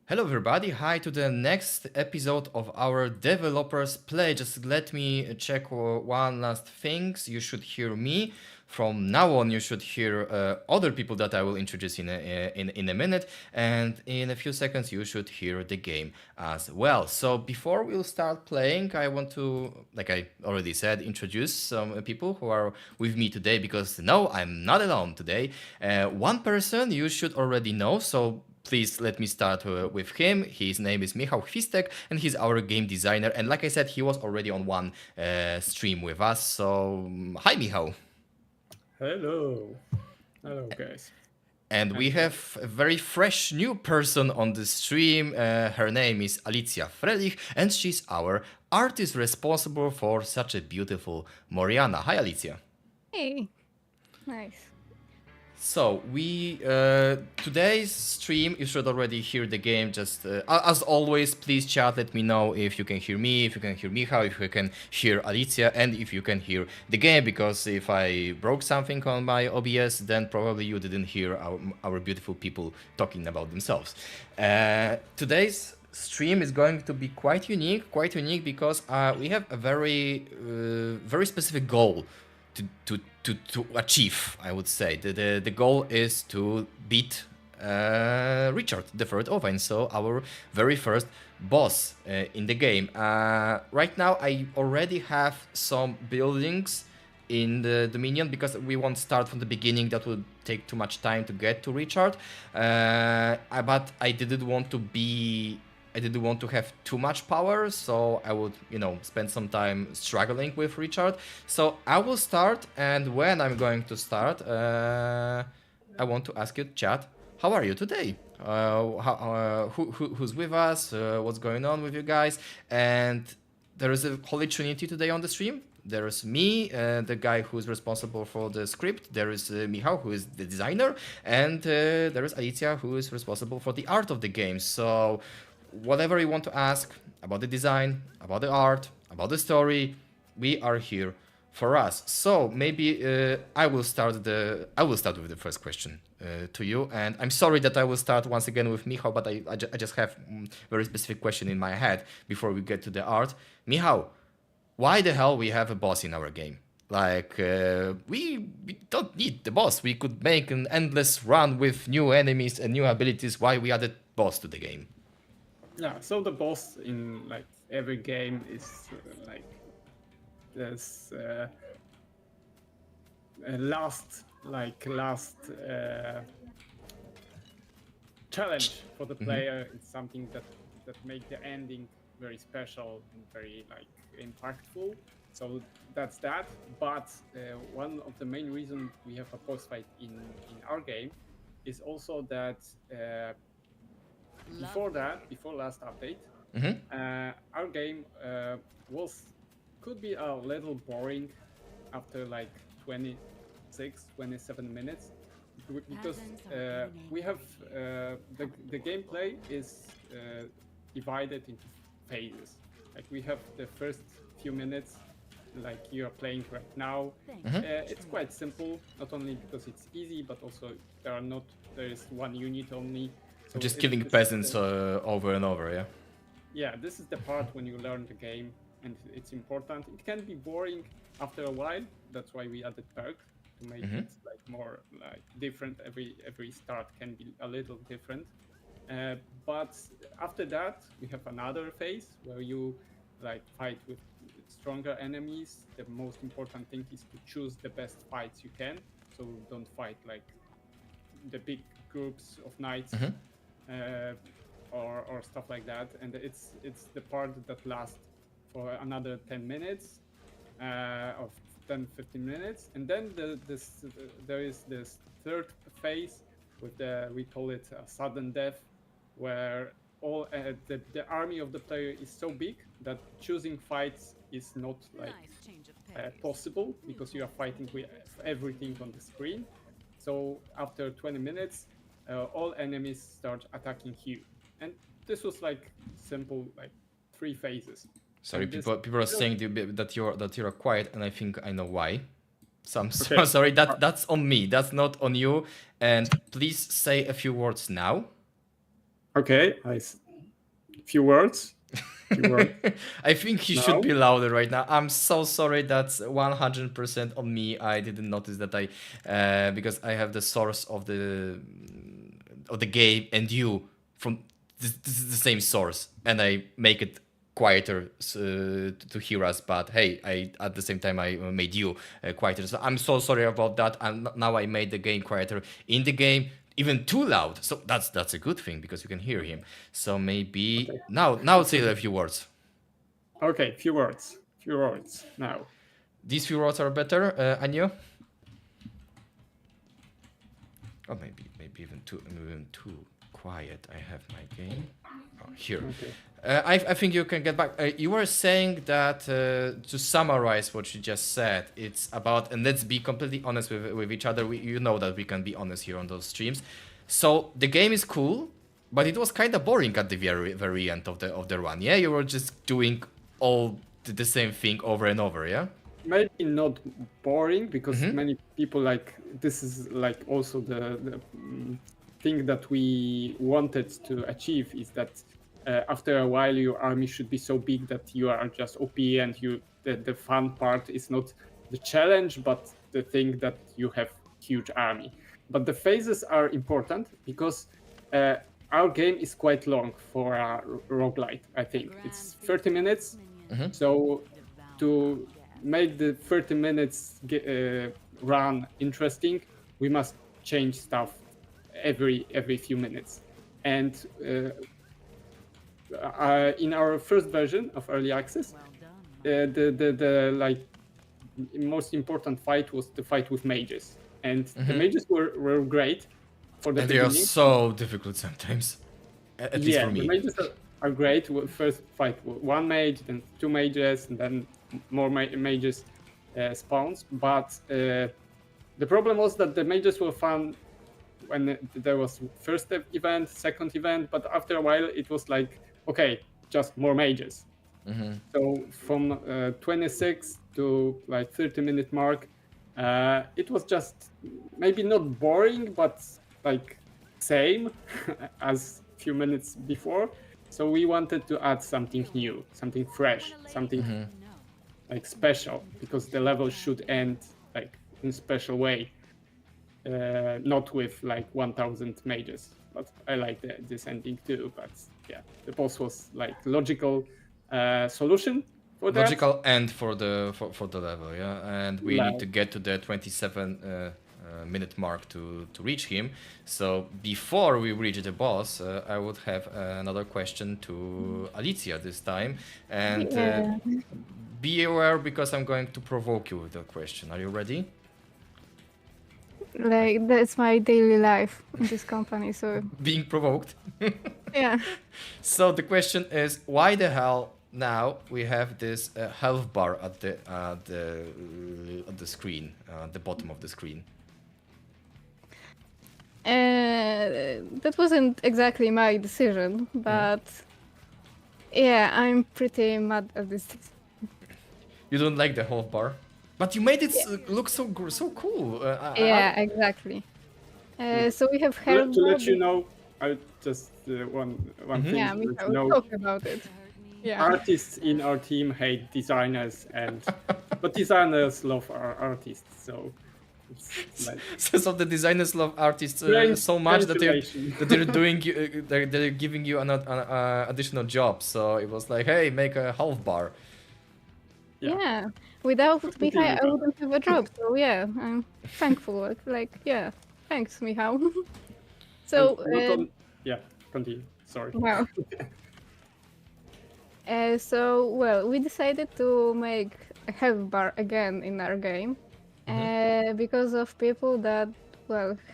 Hello everybody, hi to the next episode of our developers play. Just let me check one last things. You should hear me. From now on you should hear other people that I will introduce in a minute, and in a few seconds you should hear the game as well. So before we'll start playing, I want to, like I already said, introduce some people who are with me today, because no, I'm not alone today. One person you should already know, so please let me start with him. His name is Michał Chwistek, and he's our game designer. And like I said, he was already on one stream with us. So, hi, Michał. Hello. Hello, guys. And we have a very fresh new person on the stream. Her name is Alicja Frelich, and she's our artist responsible for such a beautiful Moriana. Hi, Alicja. Hey, nice. So we today's stream, you should already hear the game. Just as always, please chat. Let me know if you can hear me, if you can hear Michał, if you can hear Alicja, and if you can hear the game. Because if I broke something on my OBS, then probably you didn't hear our beautiful people talking about themselves. Today's stream is going to be quite unique because we have a very specific goal to achieve. I would say the goal is to beat Richard III Ovine, so our very first boss in the game. Right now I already have some buildings in the Dominion, because we won't start from the beginning. That would take too much time to get to Richard. But I didn't want to have too much power, so I would, spend some time struggling with Richard. So I will start, and when I'm going to start, I want to ask you, chat, how are you today? Who's with us? What's going on with you guys? And there is a Holy Trinity today on the stream. There is me, the guy who's responsible for the script. There is Michał, who is the designer, and there is Alicja, who is responsible for the art of the game. So whatever you want to ask about the design, about the art, about the story, we are here for us. So maybe I will start with the first question to you, and I'm sorry that I will start once again with Michał, but I just have very specific question in my head before we get to the art. Michał, why the hell we have a boss in our game? Like, we don't need the boss. We could make an endless run with new enemies and new abilities. Why we added boss to the game? Yeah, so the boss in like every game is like this last challenge for the player. It's something that make the ending very special and very like impactful. So that's that. But one of the main reasons we have a boss fight in our game is also that before last update, our game could be a little boring after like 27 minutes, because we have the gameplay is divided into phases. Like we have the first few minutes, like you are playing right now. It's quite simple, not only because it's easy, but also there is one unit only. So just killing peasants over and over, yeah? Yeah, this is the part when you learn the game, and it's important. It can be boring after a while. That's why we added perks to make it like more like different. Every start can be a little different. But after that, we have another phase where you like fight with stronger enemies. The most important thing is to choose the best fights you can. So don't fight like the big groups of knights. Or stuff like that, and it's the part that lasts for another 10 minutes, of 10-15 minutes, and then there is this third phase with we call it a sudden death, where all the army of the player is so big that choosing fights is not like possible, because you are fighting with everything on the screen. So after 20 minutes, all enemies start attacking you, and this was like simple, like 3 phases. Sorry, people are saying that you're quiet, and I think I know why. So I'm so sorry. That's on me. That's not on you. And please say a few words now. Okay, few words. Few words. I think he No? should be louder right now. I'm so sorry. That's 100% on me. I didn't notice that because I have the source of the game and you from this is the same source, and I make it quieter to hear us. But hey, I at the same time I made you quieter. So I'm so sorry about that. And now I made the game quieter in the game. Even too loud, so that's a good thing because you can hear him. So maybe now say a few words. Okay, few words. Few words now. These few words are better, Anyo. Or maybe even too quiet. I have my game here. Okay. I think you can get back. You were saying that to summarize what you just said, it's about, and let's be completely honest with each other. You know that we can be honest here on those streams. So the game is cool, but it was kind of boring at the very end of the run. Yeah, you were just doing all the same thing over and over. Yeah. Maybe not boring because many people like this is like also the thing that we wanted to achieve is that after a while your army should be so big that you are just OP and the fun part is not the challenge but the thing that you have huge army. But the phases are important because our game is quite long for a roguelite. I think it's 30 minutes. So to make the 30 minutes run interesting, we must change stuff every few minutes. And in our first version of early access, the like most important fight was the fight with mages, and the mages were great for the And they are beginning. so difficult sometimes, at least for me. The mages are great. First fight one mage, then two mages, and then more mages spawns. But the problem was that the mages were fun when there was first event, second event, but after a while it was like, okay, just more mages. So from 26 to like 30-minute mark, it was just maybe not boring, but like same as few minutes before. So we wanted to add something new, something fresh, something like special, because the level should end like in special way, not with like 1000 mages. But I like this ending too. But yeah, the boss was like logical solution for that. Logical end for the level, yeah. And we need to get to the 27 minute mark to reach him. So before we reach the boss, I would have another question to Alicja this time. And be aware because I'm going to provoke you with the question. Are you ready? Like, that's my daily life in this company, so Being provoked. yeah. So the question is, why the hell now we have this health bar at the screen, the bottom of the screen? That wasn't exactly my decision, but yeah, I'm pretty mad at this. You don't like the health bar, but you made it look so cool. Yeah, exactly. So we have health To bar. let you know, I just one thing. Yeah, to we let can you know, talk about it. Yeah. artists in our team hate designers, but designers love our artists. So it's like So the designers love artists Strange so much that calculation. they're doing they're giving you an additional job. So it was like, hey, make a health bar. Yeah. Without Michał, I wouldn't have a job. So yeah, I'm thankful. Like yeah, thanks, Michał. So yeah, continue. Sorry. wow. So well, we decided to make a health bar again in our game because of people that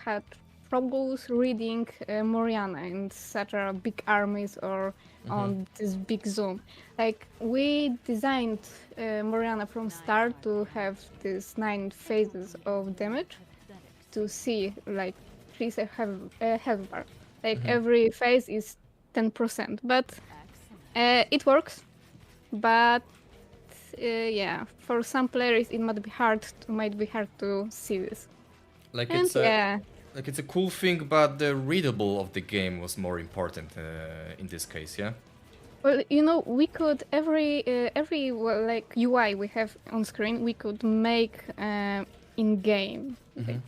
had troubles reading Moriana in such a big armies or on this big zone. Like we designed Moriana from start to have these 9 phases of damage to see like she's a health bar. Like every phase is 10%, but it works. But yeah, for some players it might be hard to see this. Like And it's yeah, Like it's a cool thing, but the readable of the game was more important in this case, yeah. Well, we could every well, like UI we have on screen, we could make in game. Mhm.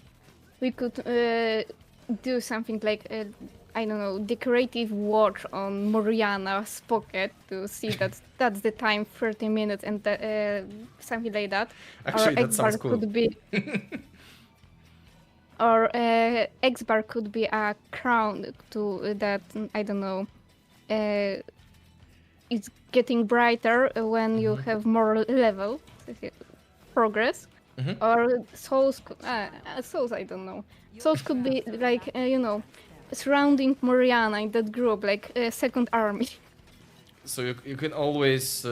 We could do something like I don't know, decorative watch on Moriana's pocket to see that that's the time, 30 minutes, and something like that. Actually, or that sounds cool. could be, or X bar could be a crown to that I don't know. It's getting brighter when you have more level progress. Mhm. Or souls, souls, I don't know. Souls could be like, surrounding Moriana in that group, like a second army. So you can always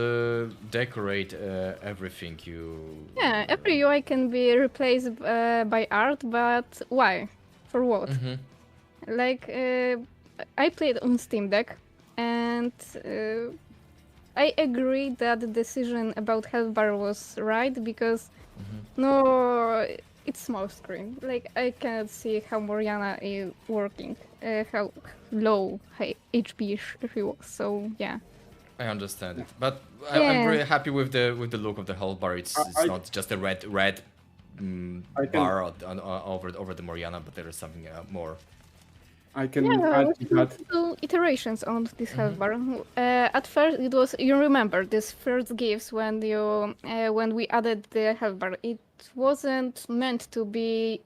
decorate everything you. Yeah, every UI can be replaced by art, but why? For what? Mhm. Like, I played on Steam Deck, and I agree that the decision about health bar was right, because no, it's small screen. Like, I cannot see how Moriana is working, how low HP she was. So yeah. I understand it, but I'm Yeah. very happy with the look of the health bar. It's I- not just a red I can- bar over the Moriana, but there is something more. I can Yeah, add we to that. can do iterations on this health bar. At first, it was, you remember this first gifts when when we added the health bar. It wasn't meant to be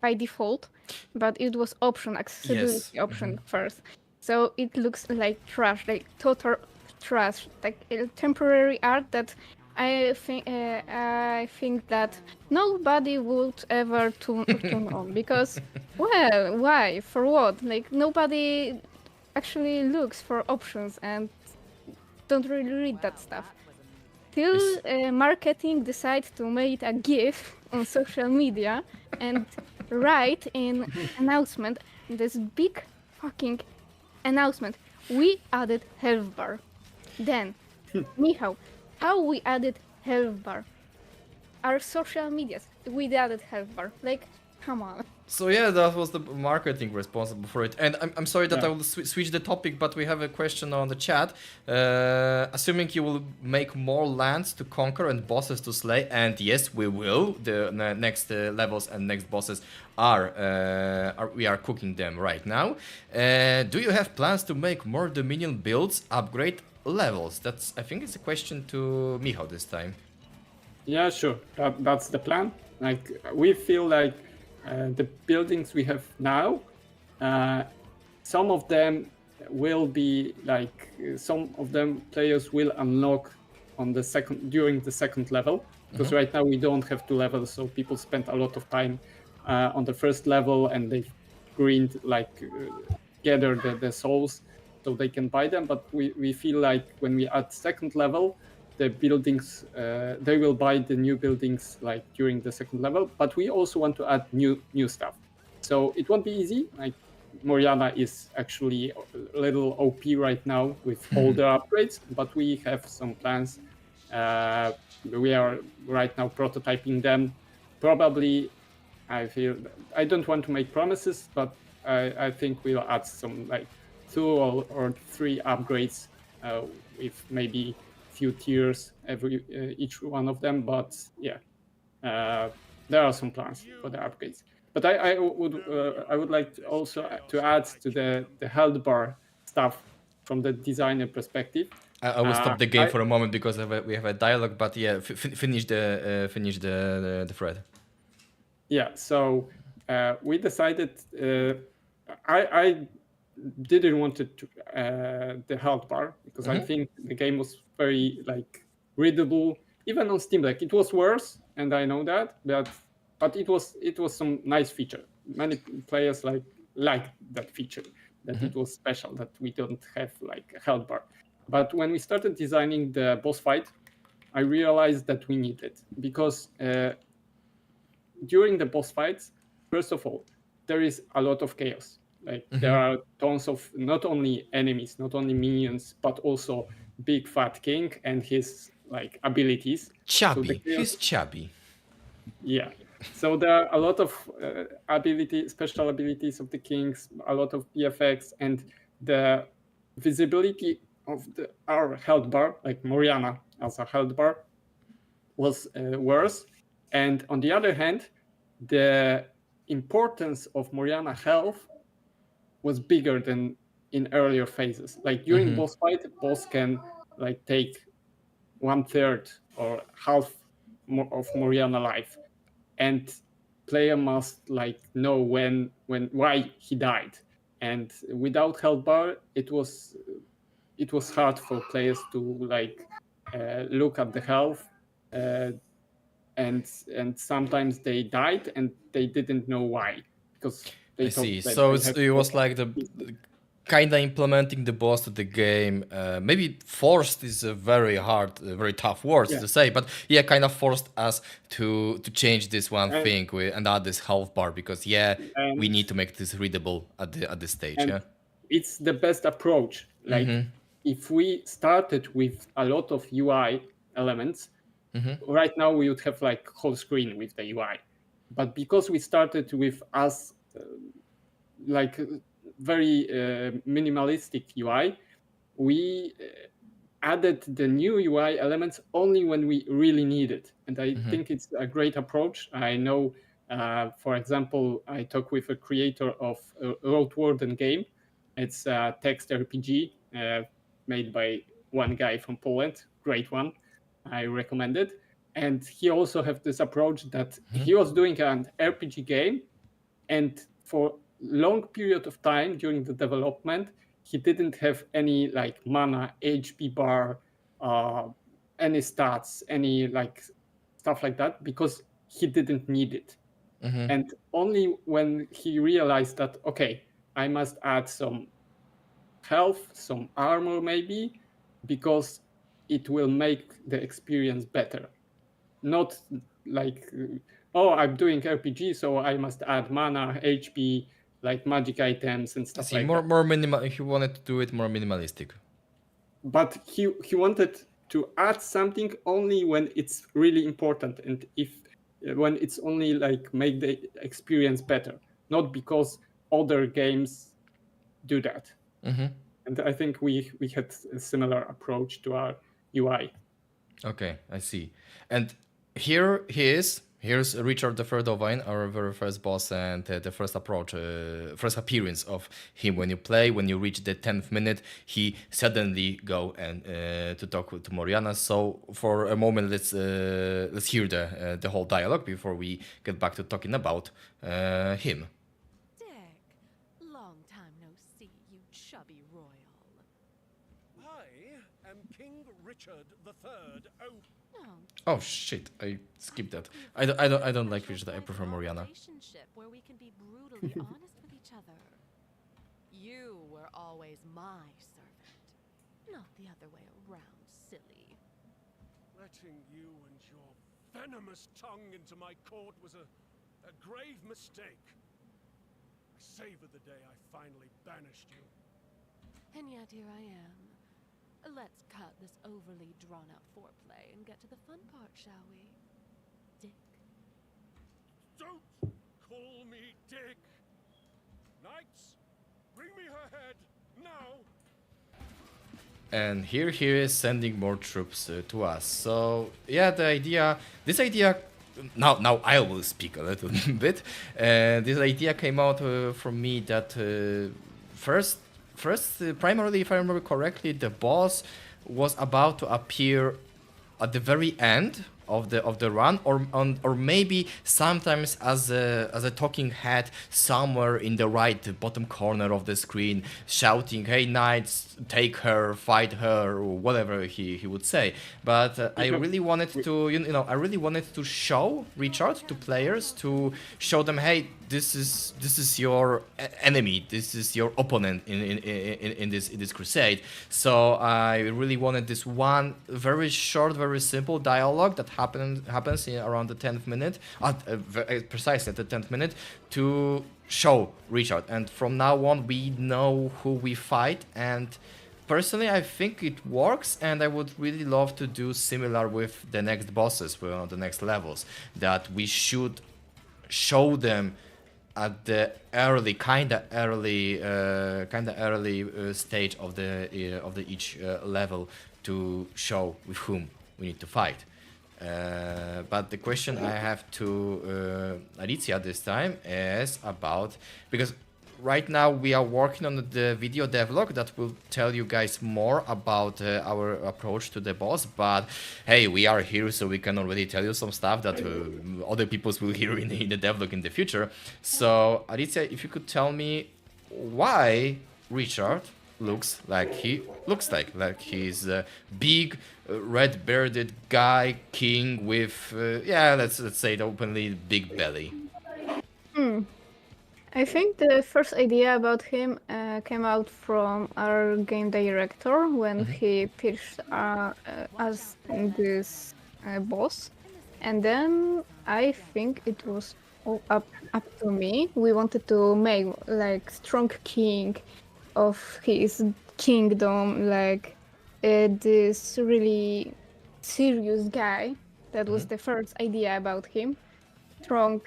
by default, but it was accessibility Yes. option first. So it looks like trash, like total trash, like a temporary art that I think that nobody would ever turn on, because, well, why? For what? Like, nobody actually looks for options and don't really read that stuff. Till marketing decide to make a GIF on social media and write in announcement, this big fucking announcement. We added health bar. Then, Michał, how we added health bar? Our social medias, we added health bar. Like, come on. So yeah, that was the marketing responsible for it. And I'm sorry that Yeah. I will switch the topic, but we have a question on the chat. Assuming you will make more lands to conquer and bosses to slay, and yes, we will. The next levels and next bosses we are cooking them right now. Do you have plans to make more Dominion builds, upgrade levels? I think it's a question to Michał this time. Yeah, sure. That's the plan. Like, we feel like the buildings we have now, some of them will be like, some of them players will unlock during the second level, because right now we don't have 2 levels, so people spend a lot of time on the first level, and they've gather the souls so they can buy them. But we feel like when we add second level, the buildings, they will buy the new buildings like during the second level, but we also want to add new stuff. So it won't be easy. Like, Moriana is actually a little OP right now with all the upgrades, but we have some plans. We are right now prototyping them. Probably, I don't want to make promises, but I think we'll add some like 2 or 3 upgrades with maybe few tiers each one of them. But yeah, there are some plans for the upgrades. But I would like to also to add to the health bar stuff from the designer perspective. I will stop the game I- for a moment because we have a dialogue. But yeah, finish the thread. Yeah, so we decided. I didn't want it to, the health bar, because I think the game was very like readable, even on Steam Deck. It was worse, and I know that, but it was some nice feature. Many players like that feature, that it was special, that we don't have like a health bar. But when we started designing the boss fight, I realized that we need it, because during the boss fights, first of all, there is a lot of chaos. Like, there are tons of not only enemies, not only minions, but also big fat king and his like abilities. Chubby. the chaos- He's chubby. Yeah. So there are a lot of special abilities of the kings, a lot of PFX, and the visibility of our health bar, like Moriana as a health bar, was worse. And on the other hand, the importance of Moriana health was bigger than in earlier phases. Like during boss fight, boss can like take 1/3 or half of Moriana life, and player must like know why he died. And without health bar, it was hard for players to like look at the health, and sometimes they died and they didn't know why, because they I thought see. that So they have it was like the to- kind of implementing the boss to the game. Maybe forced is a very hard, very tough words Yeah. to say, but yeah, kind of forced us to change this one And- thing and add this health bar because yeah, we and- need to make this readable at this stage. and Yeah. it's the best approach. Like if we started with a lot of UI elements, right now we would have like whole screen with the UI. But because we started with us like very minimalistic UI, we added the new UI elements only when we really need it. And I think it's a great approach. I know, for example, I talked with a creator of a Road Warden game. It's a text RPG made by one guy from Poland, great one. I recommend it. And he also have this approach that he was doing an RPG game, and for long period of time during the development, he didn't have any like mana, HP bar, any stats, any like stuff like that, because he didn't need it. And only when he realized that, okay, I must add some health, some armor maybe, because it will make the experience better. Not like, oh, I'm doing RPG, so I must add mana, HP, like magic items and I stuff see. like More that. more minimal. If you wanted to do it more minimalistic. But he wanted to add something only when it's really important, and when it's only like make the experience better, not because other games do that. And I think we had a similar approach to our UI. Okay, I see. And here he is. Here's Richard III Ovine, our very first boss, and the first approach, first appearance of him. When you play, when you reach the 10th minute, he suddenly go and to talk to Moriana. So for a moment, let's hear the whole dialogue before we get back to talking about him. Dick, long time no see, you chubby royal. I am King Richard III Ovine. Oh shit! I skipped that. I don't like Richard. I prefer Moriana. Relationship where we can be brutally honest with each other. You were always my servant, not the other way around, silly. Letting you and your venomous tongue into my court was a grave mistake. I savor the day I finally banished you. And yet here I am. Let's cut this overly drawn-out foreplay and get to the fun part, shall we? Dick. Don't call me Dick. Knights, bring me her head now. And here he is sending more troops to us. So yeah, this idea. Now I will speak a little bit. This idea came out from me that first, primarily, if I remember correctly, the boss was about to appear at the very end of the run, or maybe sometimes as a talking head somewhere in the right bottom corner of the screen, shouting, "Hey knights, take her, fight her," or whatever he would say. But I really wanted to, I really wanted to show Richard to players, to show them, hey, this is your enemy, this is your opponent in this crusade. So I really wanted this one very short, very simple dialogue that happens in around the 10th minute, precisely at the 10th minute, to show Richard. And from now on, we know who we fight. And personally, I think it works, and I would really love to do similar with the next bosses, the next levels, that we should show them at the kind of early stage of the each level to show with whom we need to fight. But the question I have to Alicja this time is about, because right now we are working on the video devlog that will tell you guys more about our approach to the boss, but hey, we are here so we can already tell you some stuff that other people will hear in the devlog in the future. So Alicja, if you could tell me why Richard looks like he looks like he's a big red-bearded guy king with let's say it openly, big belly. I think the first idea about him came out from our game director when he pitched us this boss, and then I think it was all up to me. We wanted to make like strong king of his kingdom, like this really serious guy. That was the first idea about him. Strong,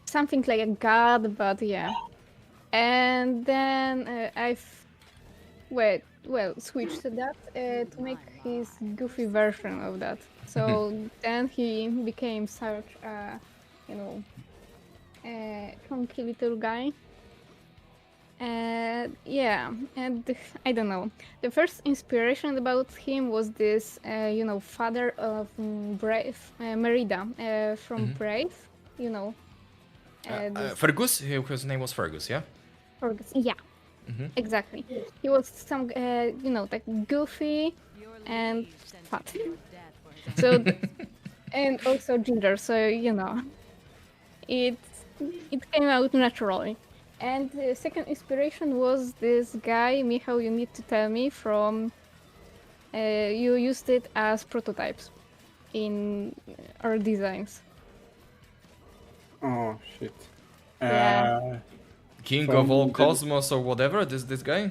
something like a god, but yeah. And then switched to that to make his goofy version of that. So then he became such a, funky little guy. And I don't know. The first inspiration about him was this, father of Brave, Merida from Brave, Fergus, whose name was Fergus, yeah? Fergus, yeah, exactly. He was some, like goofy and fat. So, and also ginger. So it came out naturally. And the second inspiration was this guy, Michał, you need to tell me from, you used it as prototypes in our designs. Oh shit. Yeah. King of all cosmos or whatever, this guy?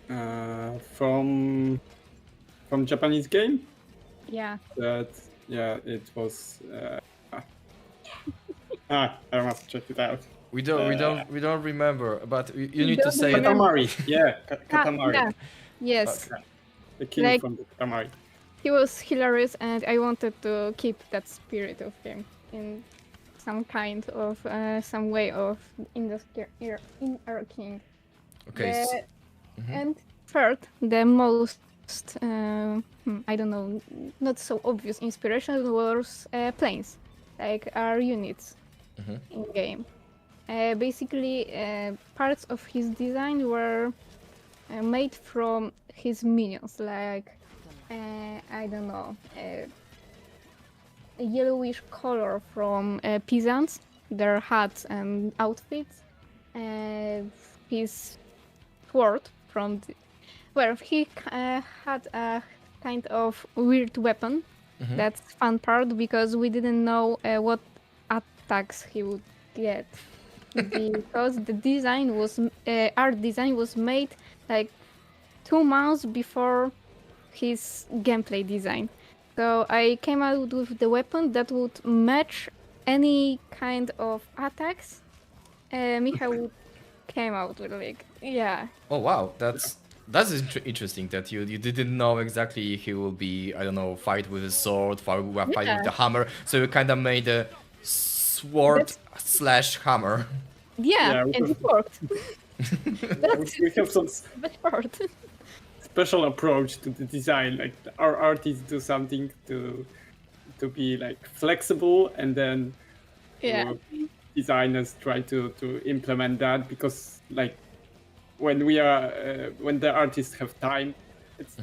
From Japanese game? Yeah. It was I must check it out. We don't remember, but you need to say it. Katamari. Yeah, Katamari. Yeah. Yes. Okay. The king from the Katamari. He was hilarious, and I wanted to keep that spirit of him in some kind of some way of in our king. Okay. And third, the most I don't know, not so obvious inspiration was planes, like our units in game. Basically, parts of his design were made from his minions, like I don't know, a yellowish color from peasants, their hats and outfits. His sword from he had a kind of weird weapon. That's fun part, because we didn't know what attacks he would get, because the design was art design was made like 2 months before his gameplay design. So I came out with the weapon that would match any kind of attacks Michał came out with, like, yeah. Oh wow, that's interesting that you didn't know exactly he will be, I don't know, fight with a sword, fight with the hammer. So you kind of made a sword / hammer. Yeah, and it worked. We have some That part. special approach to the design. Like our artists do something to be like flexible, and then designers try to implement that, because like when the artists have time, it's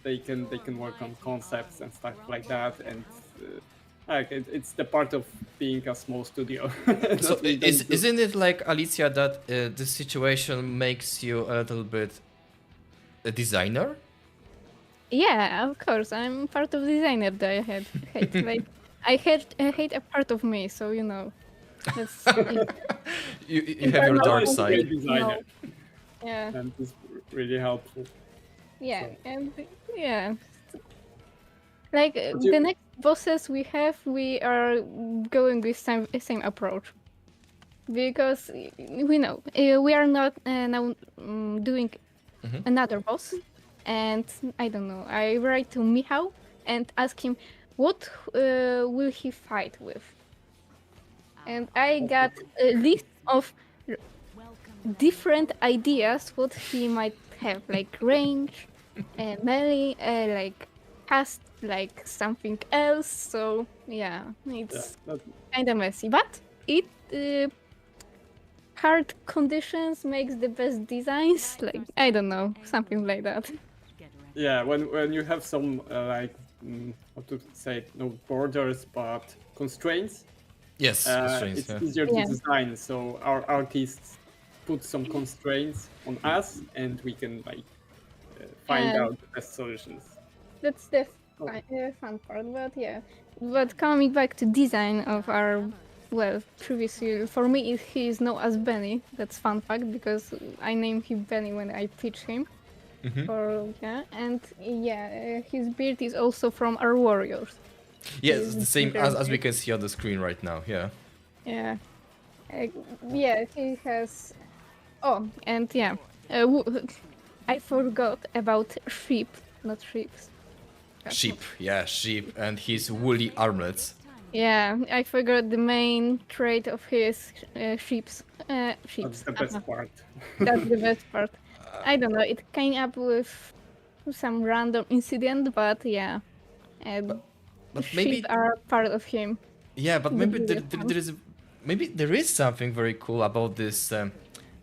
they can work on concepts and stuff like that, and it's the part of being a small studio. So isn't it like, Alicja, that this situation makes you a little bit a designer? Yeah, of course. I'm part of designer that I hate. Like I hate a part of me, so that's you have your dark side. Designer. Yeah. And it's really helpful. Yeah, So. and yeah. Like you- the next bosses we have, we are going with same approach. Because we know we are not now doing another boss. And I don't know, I write to Michał and ask him what will he fight with. And I got a list of different ideas what he might have, like range, melee, like cast, like something else. So yeah, it's kind of messy, but it hard conditions makes the best designs. Like I don't know, something like that. Yeah, when you have some like how to say, no borders but constraints. Yes, constraints, It's yeah. easier to Yeah. design, so our artists put some constraints on us, and we can like find Yeah. out the best solutions. That's the fun part, but yeah. But coming back to design of our, well, previous year, for me, he is known as Benny. That's fun fact because I named him Benny when I teach him. And yeah, his beard is also from our warriors. Yes, He's the same as we beard. can see on the screen right now. Yeah. Yeah. Yeah, he has. Oh, and yeah, I forgot about sheep, not sheeps. Sheep, yeah, sheep, and his woolly armlets. Yeah, I forgot the main trait of his sheeps. That's Sheeps. the best part. That's the best part. I don't know. It came up with some random incident, but yeah, But sheep maybe, are part of him. yeah, but the maybe biggest one. there is, maybe there is something very cool about this.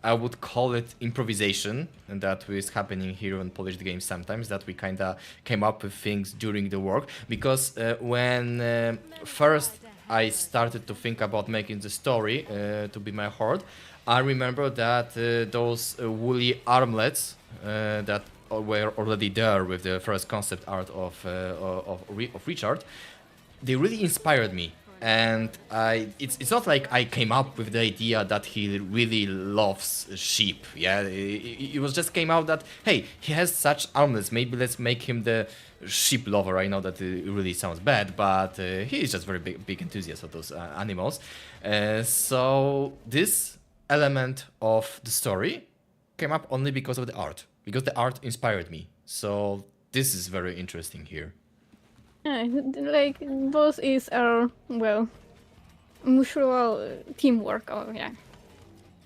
I would call it improvisation, and that is happening here on Polish Games sometimes. That we kind of came up with things during the work, because when first I started to think about making the story to Be My Horde, I remember that those woolly armlets that were already there with the first concept art of Richard, they really inspired me. And it's not like I came up with the idea that he really loves sheep. Yeah, it was just came out that, hey, he has such armlets. Maybe let's make him the sheep lover. I know that it really sounds bad, but he is just very big enthusiast of those animals. So this element of the story came up only because of the art, because the art inspired me. So this is very interesting here. Yeah, like both is our, well, mutual teamwork. Oh yeah.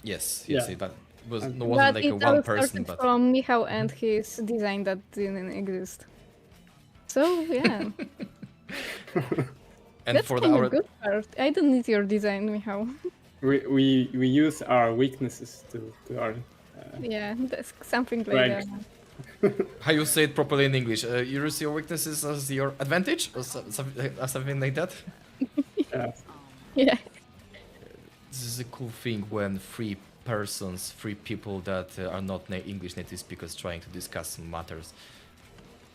Yes, Yeah. but it wasn't But like a it all one person, started but from Michał and his design that didn't exist. So yeah, and that's for kind our of good part. I don't need your design, Michał. We use our weaknesses to our Yeah, that's something like that. strengths. how you say it properly in English, you use your weaknesses as your advantage or something like that. Yeah. Yeah. This is a cool thing when three people that are not English native speakers trying to discuss some matters.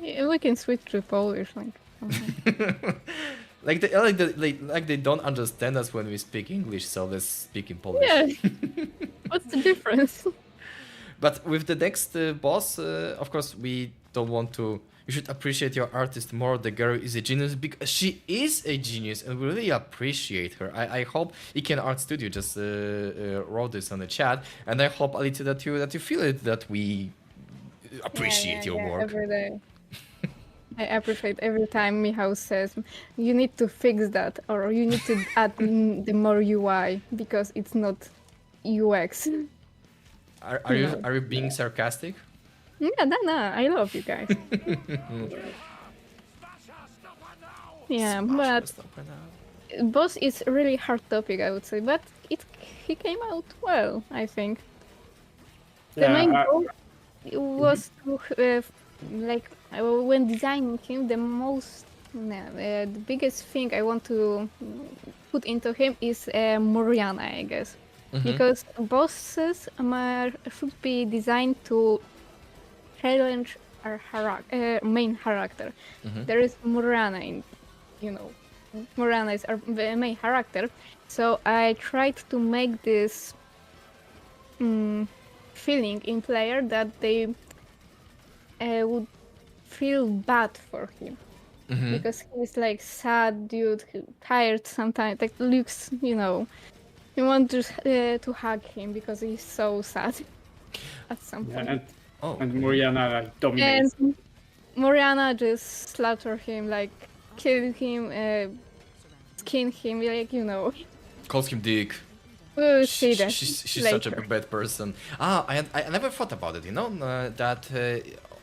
Yeah, we can switch to Polish, like. Like they don't understand us when we speak English, so let's speak in Polish. Yeah. What's the difference? But with the next boss, of course, we don't want to. You should appreciate your artist more. The girl is a genius because she is a genius, and we really appreciate her. I hope Iken Art Studio just wrote this on the chat, and I hope Alicia that you feel it, that we appreciate your work. Every day. I appreciate every time Michał says you need to fix that or you need to add the more UI because it's not UX. Are you being sarcastic? Yeah, no, I love you guys. Yeah, but boss is a really hard topic, I would say, but he came out well, I think. The main goal was to when designing him, the biggest thing I want to put into him is Moriana, I guess, because bosses should be designed to challenge our main character. There is Moriana Moriana is our main character, so I tried to make this feeling in player that they would feel bad for him. because he's like sad dude, tired sometimes. Like looks, you want to hug him because he's so sad at some Yeah, point. and Oh, and Moriana like dominates. And Moriana just slaughter him, like kill him, skin him, like calls him Dick. We'll see that She's later. such a bad person. I never thought about it, that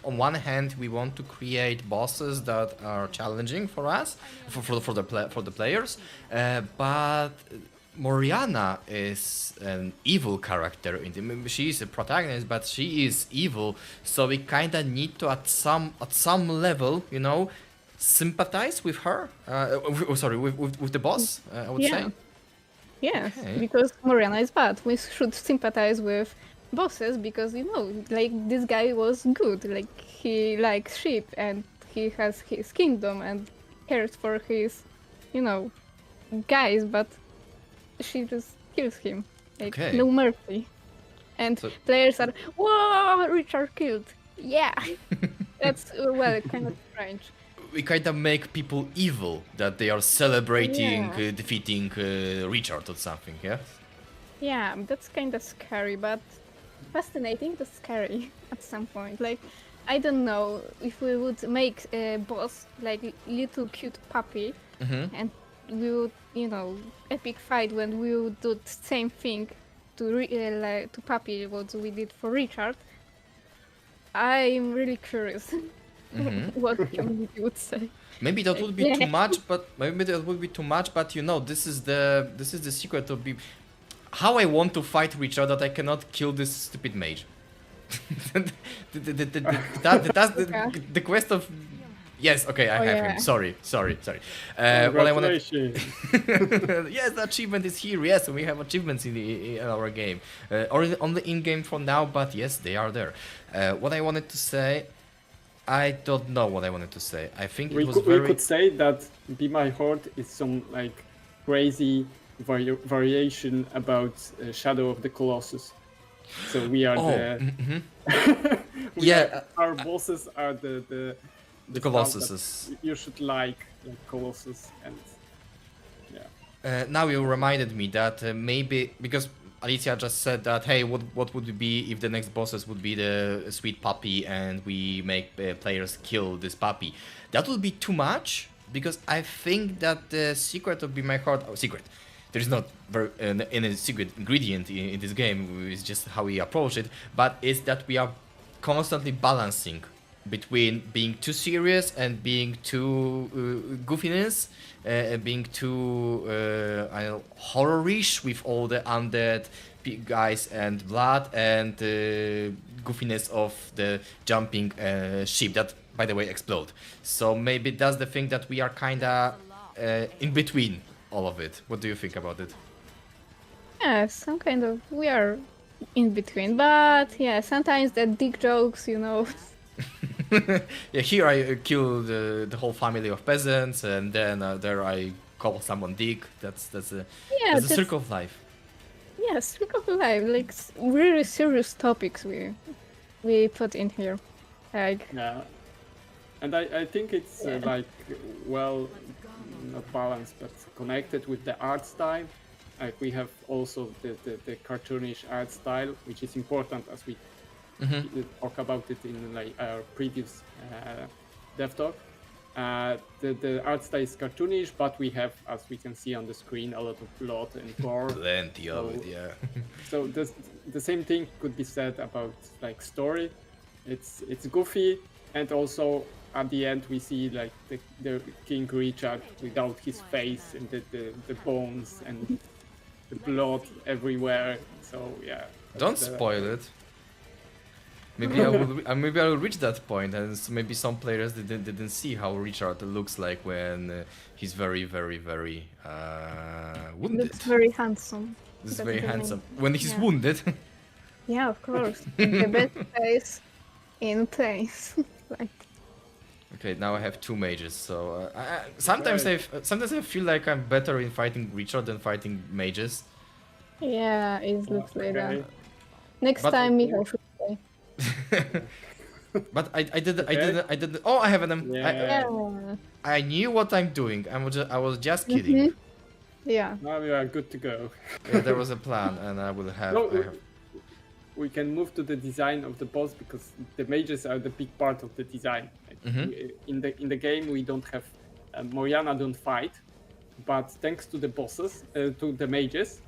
on one hand we want to create bosses that are challenging for us, for the players, but Moriana is an evil character. She is a protagonist, but she is evil, so we kinda need to at some level, sympathize with her. With the boss. I would say. Yes, Okay. because Moriana is bad. We should sympathize with bosses because like this guy was good. Like he likes sheep and he has his kingdom and cares for his, guys. But she just kills him, like Okay. no mercy. And So- players are, whoa, Richard killed. Yeah, that's kind of strange. We kind of make people evil, that they are celebrating Yeah. defeating Richard or something, yeah? Yeah, that's kind of scary, but fascinating, but scary at some point. Like, I don't know if we would make a boss like little cute puppy, and we would, epic fight when we would do the same thing to puppy what we did for Richard. I'm really curious what the community would say. Maybe that would be Yeah. too much, but this is the secret of how I want to fight Richard, that I cannot kill this stupid mage. That's the quest of. Yes, okay, I have yeah. him. Sorry. What I wanted. Congratulations. Yes, the achievement is here. Yes, we have achievements in our game, or on the in-game for now. But yes, they are there. What I wanted to say, I don't know what I wanted to say. I think it was We very. could say that Be My Horde is some like crazy variation about Shadow of the Colossus. So we are our bosses are the Colossuses. you should like Colossus, and Now you reminded me that maybe because Alicia just said that, hey, what would it be if the next bosses would be the sweet puppy and we make players kill this puppy? That would be too much, because I think that the secret of Be My Horde, secret. There's not any secret ingredient in this game. It's just how we approach it. But it's that we are constantly balancing between being too serious and being too goofiness, being too horror-ish with all the undead guys and blood, and goofiness of the jumping sheep that, by the way, explode. So maybe that's the thing, that we are kinda in between all of it. What do you think about it? Yeah, we are in between, but yeah, sometimes the dick jokes, Yeah, here I kill the whole family of peasants, and then there I call someone dick. That's a circle of life. Yeah, circle of life, like really serious topics we put in here, like yeah. And I think it's like well, not balanced, but connected with the art style. Like we have also the cartoonish art style, which is important, as we talk about it in like our previous dev talk. The art style is cartoonish, but we have, as we can see on the screen, a lot of blood and gore. Plenty of it, yeah. So the same thing could be said about like story. It's goofy, and also at the end we see like the King Richard without his face, and the bones and the blood everywhere. So yeah. Don't spoil it. Maybe I will reach that point, and maybe some players didn't see how Richard looks like when he's very, very, very wounded. looks very handsome. He's That's very the handsome thing. when he's Yeah. wounded. Yeah, of course. The best face in place. Like, Okay, now I have two mages, so sometimes I feel like I'm better in fighting Richard than fighting mages. yeah, it looks like that. Okay. Next But- time, Michał should play. But I didn't. Okay. I didn't. Oh, I have them. Yeah. I knew what I'm doing. I was just kidding. Yeah. Now we are good to go. Yeah, there was a plan, and I will have. No, I have. we can move to the design of the boss because the mages are the big part of the design. In the game, we don't have Moriana don't fight, but thanks to the bosses, to the mages,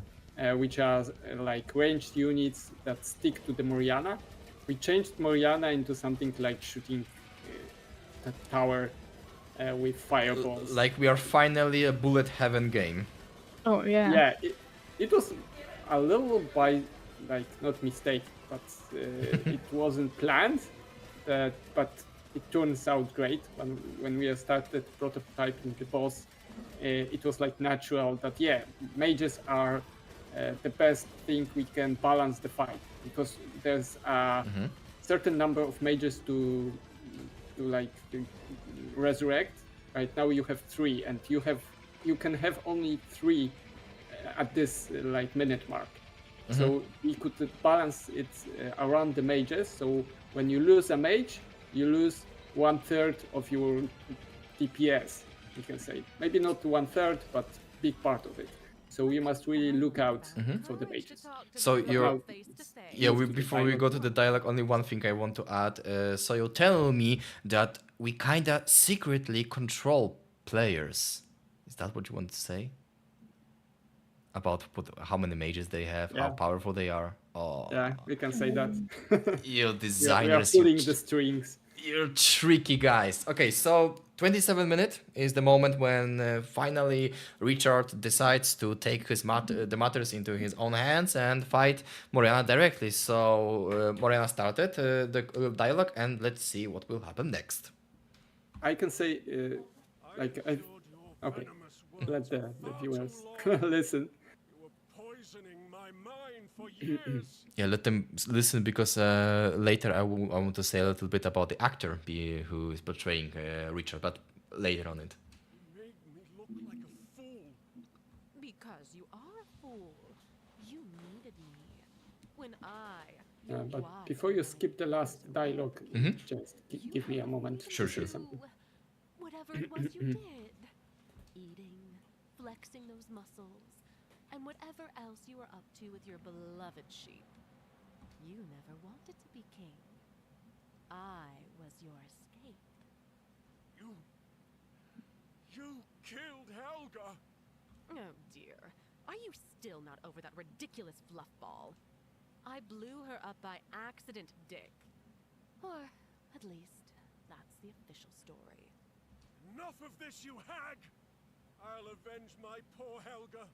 which are like ranged units that stick to the Moriana, we changed Moriana into something like shooting the tower with fireballs. Like we are finally a bullet heaven game. Oh yeah. Yeah, it was a little by like not mistake, but it wasn't planned. But it turns out great. When we started prototyping the boss, it was like natural that mages are the best thing we can balance the fight because there's a certain number of mages to resurrect. Right now you have 3, and you can have only 3 at this like minute mark. So we could balance it around the mages. So when you lose a mage, you lose 1/3 of your DPS. You can say maybe not 1/3, but big part of it. So we must really look out for the mages. So you're. face to face. Yeah, Move to the before we go to the dialogue, only one thing I want to add. So you tell me that we kinda secretly control players. Is that what you want to say? About how many mages they have, how Yeah. powerful they are? Oh, Yeah, we can say that. you We are designers, pulling the strings. you're tricky guys. Okay, so 27 minutes is the moment when finally Richard decides to take the matters into his own hands and fight Morena directly. So Morena started the dialogue, and let's see what will happen next. I can say like I, okay. Let the viewers listen. You were poisoning my mind for years. Yeah, let them listen because later I want to say a little bit about the actor who is portraying Richard, but later on it. You made me look like a fool. Because you are a fool. You needed me. When your But wife before you skip the last dialogue, just give me a moment Sure, to say sure. something. Whatever it was you did. Eating, flexing those muscles, and whatever else you were up to with your beloved sheep. You never wanted to be king. I was your escape. You killed Helga. Oh dear. Are you still not over that ridiculous fluffball? I blew her up by accident, Dick. Or, at least, that's the official story. Enough of this, you hag! I'll avenge my poor Helga.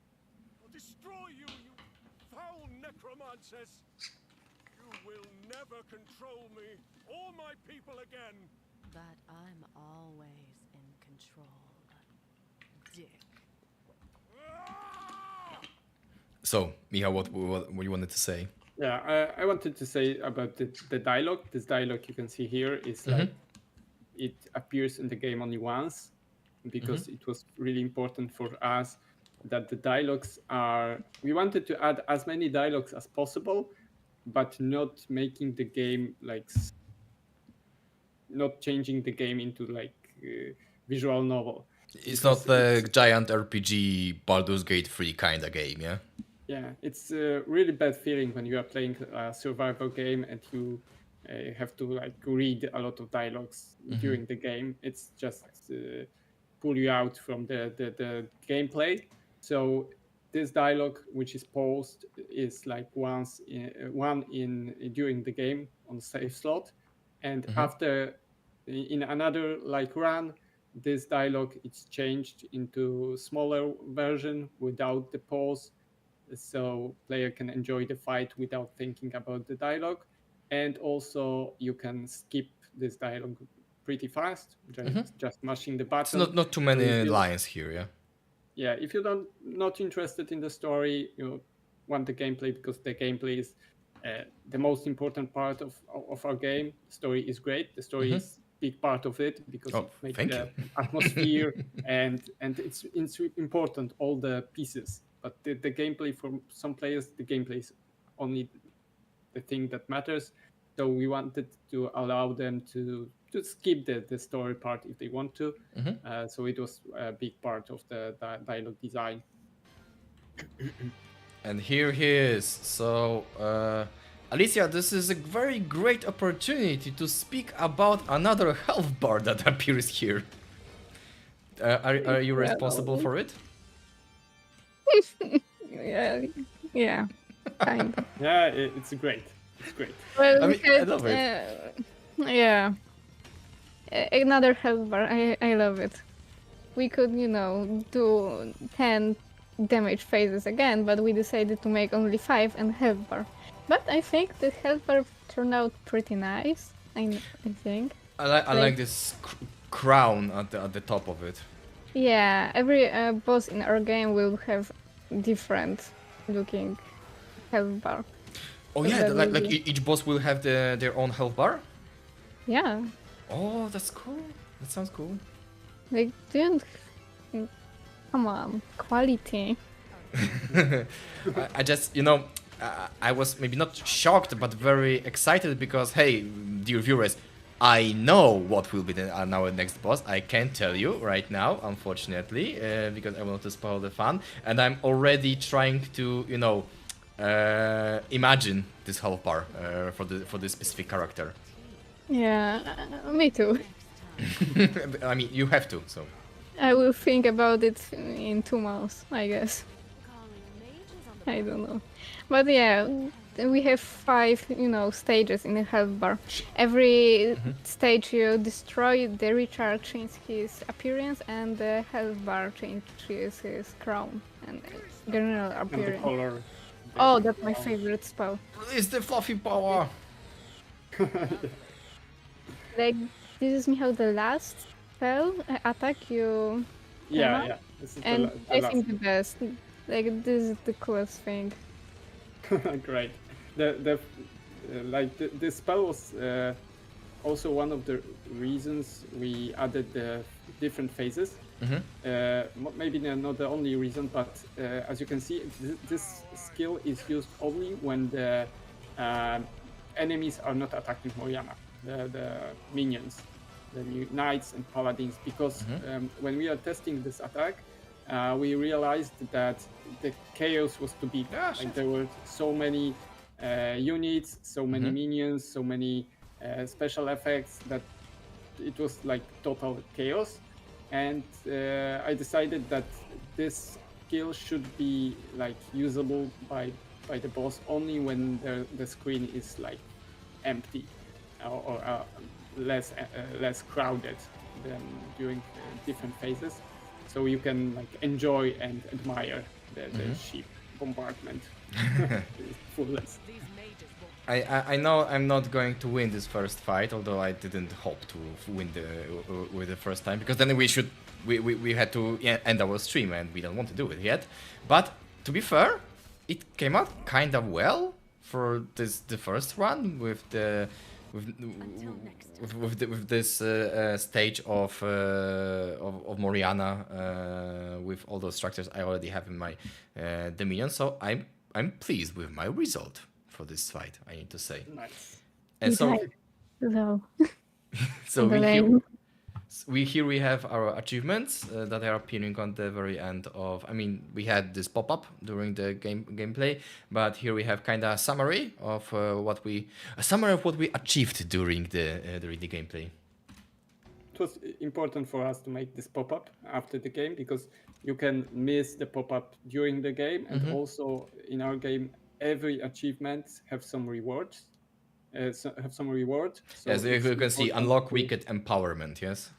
I'll destroy you, you foul necromancers! You will never control me or my people again! But I'm always in control. Dick. Ah! So, Michał, what you wanted to say? Yeah, I wanted to say about the dialogue. This dialogue you can see here is like it appears in the game only once because it was really important for us that the dialogues are. We wanted to add as many dialogues as possible, but not making the game like not changing the game into like visual novel. It's Because not the giant RPG Baldur's Gate 3 kind of game, yeah? Yeah, it's a really bad feeling when you are playing a survival game and you have to like read a lot of dialogues during the game. It's just pull you out from the gameplay. So this dialogue, which is paused, is like one during the game on save slot, and after in another like run, this dialogue is changed into smaller version without the pause, so player can enjoy the fight without thinking about the dialogue. And also you can skip this dialogue pretty fast, just mashing the button. It's not too many lines here, yeah? Yeah, if you don't not interested in the story, you want the gameplay because the gameplay is the most important part of our game. The story is great. The story is big part of it because it makes thank the you. atmosphere and it's important, all the pieces. But the gameplay for some players, the gameplay is only the thing that matters. So we wanted to allow them to skip the story part if they want to. So it was a big part of the dialogue design. And here he is. So, Alicia, this is a very great opportunity to speak about another health bar that appears here. Are you responsible for it? Yeah, kind of. Yeah, it's great. It's great. Well, I we mean, I had, love it. yeah, another health bar. I love it. We could, do 10 damage phases again, but we decided to make only 5 and health bar. But I think the health bar turned out pretty nice. I think. I like this crown at the top of it. Yeah, every boss in our game will have different looking health bar. Oh So yeah, that like will be- each boss will have their own health bar. Yeah, Oh, that's cool. That sounds cool. like don't. Come on, quality. I just, I was maybe not shocked, but very excited because, hey, dear viewers, I know what will be our next boss. I can't tell you right now, unfortunately, because I want to spoil the fun. And I'm already trying to, imagine this health bar for this specific character. Yeah, me too. I mean, you have to, so. I will think about it in 2 months, I guess. Calling mages on the I don't know. But yeah, we have 5, stages in the health bar. Every stage you destroy, the Richard changes his appearance and the health bar changes his crown and general And the appearance. color. Oh, that's my favorite spell. Release the fluffy power! Like, this is Michał, the last spell attack you Yeah, out? yeah. This is and the I last. think the best. Like, this is the coolest thing. Great. The spell was also one of the reasons we added the different phases. Maybe not the only reason, but as you can see, this skill is used only when the enemies are not attacking Moriana, the minions, the knights and paladins, because when we are testing this attack, we realized that the chaos was too big. Ah, Like shit. there were so many units, so many minions, so many special effects that it was like total chaos. And I decided that this skill should be like usable by the boss only when the screen is like empty or less crowded than during different phases, so you can like enjoy and admire the ship bombardment fullest. these mages won't I know I'm not going to win this first fight, although I didn't hope to win with the first time, because then we had to end our stream and we don't want to do it yet. But to be fair, it came out kind of well for the first run with this stage of Moriana with all those structures I already have in my Dominion. So I'm pleased with my result for this fight, I need to say. Nice. And so So, we have our achievements that are appearing on the very end of. I mean, we had this pop-up during the gameplay, but here we have kind of a summary of what we achieved during the gameplay. It was important for us to make this pop-up after the game because you can miss the pop-up during the game, and also in our game every achievement have some rewards. So As you it's can see, important unlock to- wicked empowerment. Yes.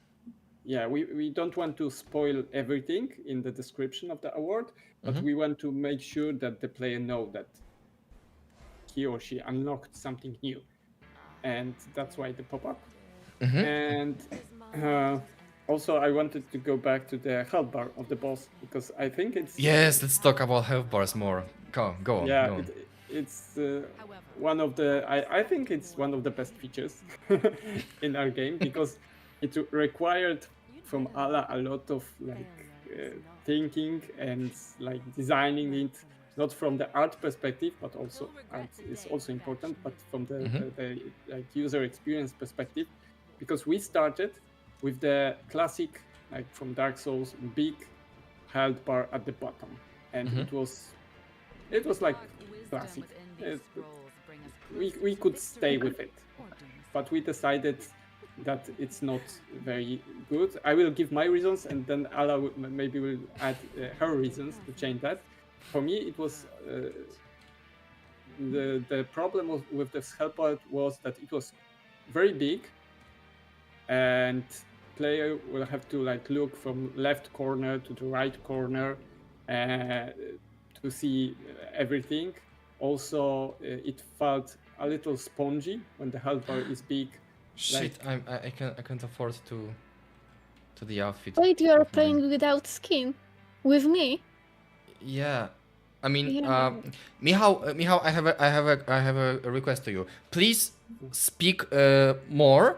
Yeah, we don't want to spoil everything in the description of the award, but we want to make sure that the player know that he or she unlocked something new, and that's why the pop-up. And also I wanted to go back to the health bar of the boss because I think it's Yes. Let's talk about health bars more. Go on. Go yeah on. it's However, one of the I think it's one of the best features in our game because it required from Ala a lot of like thinking and like designing it not from the art perspective, but also art is also important, but from the like user experience perspective, because we started with the classic, like from Dark Souls, big health bar at the bottom, and it was like classic. We could stay with it, but we decided that it's not very good. I will give my reasons, and then Ala maybe will add her reasons to change that. For me, it was the problem with this health bar was that it was very big, and player will have to like look from left corner to the right corner to see everything. Also, it felt a little spongy when the health bar is big. Shit, I can't afford to the outfit. Wait, you are of mine. playing without skin? With me? Yeah, I mean, Yeah. Michał, I have a request to you. Please speak more,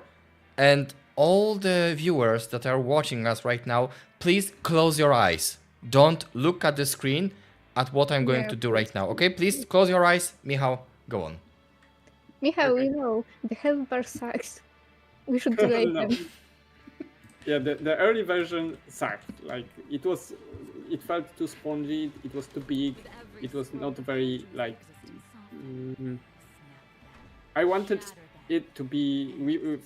and all the viewers that are watching us right now, please close your eyes. Don't look at the screen at what I'm going Yeah, to do right now. Okay, please close your eyes. Michał, go on. Michał, Okay. you know, the health bar sucks. We should delay No. them. Yeah, the early version sucked. Like it felt too spongy. It was too big. It was not very like. I wanted it to be. We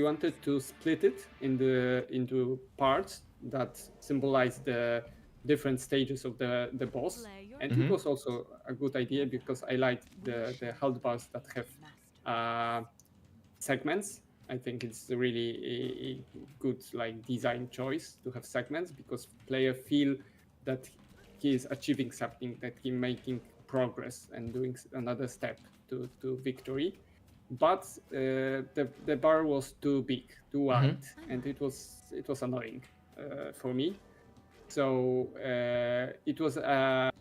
wanted to split it into parts that symbolize the different stages of the boss, and it was also a good idea because I liked the health bars that have segments. I think it's really a good like design choice to have segments because player feel that he is achieving something, that he making progress and doing another step to victory. But the bar was too big, too wide, and it was annoying for me. So it was there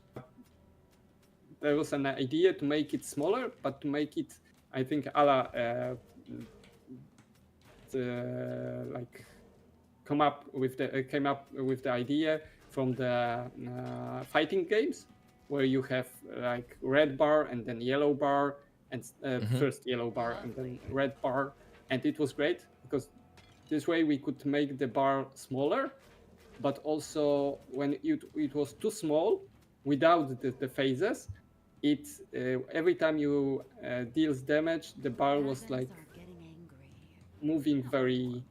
was an idea to make it smaller, but to make it, I think Ala like came up with the idea from the fighting games, where you have like red bar and then yellow bar, and first yellow bar and then red bar, and it was great because this way we could make the bar smaller, but also when it was too small without the phases, it every time you deals damage, the bar was like moving very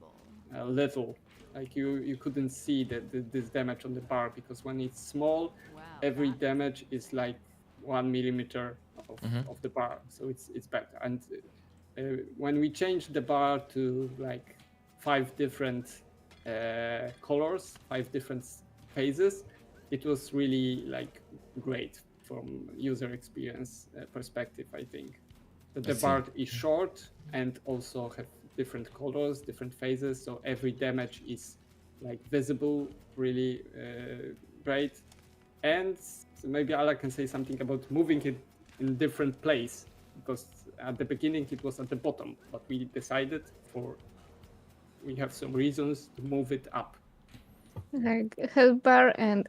little. Like you couldn't see this damage on the bar because when it's small, every damage is like 1 millimeter of the bar, so it's better. And when we changed the bar to like 5 different colors, 5 different phases, it was really like great from user experience perspective. I think that the bar is short and also have different colors, different phases, so every damage is like visible, really great. And maybe Ala can say something about moving it in different place, because at the beginning it was at the bottom, but we decided we have some reasons to move it up. Like health bar and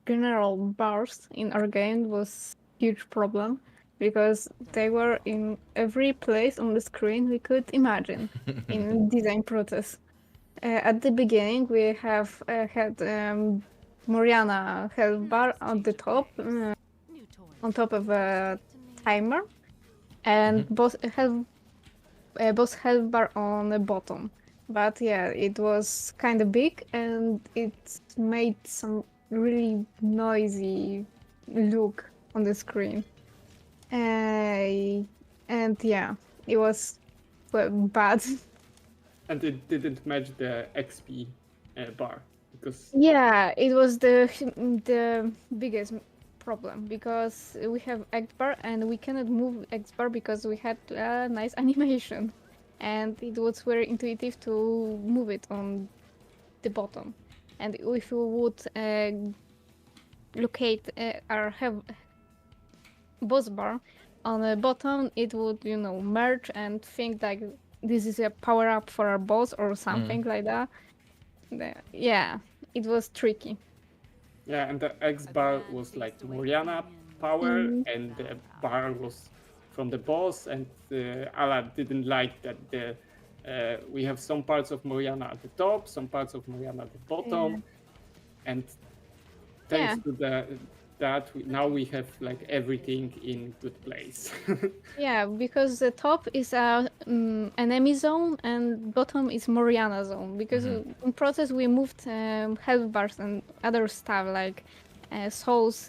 general bars in our game was huge problem because they were in every place on the screen we could imagine in design process. At the beginning, we have had Moriana health bar on the top, on top of a timer, and boss health bar on the bottom. But yeah, it was kind of big and it made some really noisy look on the screen. And yeah, it was bad. And it didn't match the XP bar because Yeah, it was the biggest problem because we have X bar and we cannot move X bar because we had a nice animation, and it was very intuitive to move it on the bottom. And if we would locate our boss bar on the bottom, it would merge and think like this is a power up for our boss or something like that. Yeah, it was tricky. Yeah, and the X bar was like Moriana power, and the bar was from the boss. And Ala didn't like that we have some parts of Moriana at the top, some parts of Moriana at the bottom, and thanks to now we have like everything in good place. Yeah, because the top is a enemy zone and bottom is Moriana zone. Because in process we moved health bars and other stuff like souls,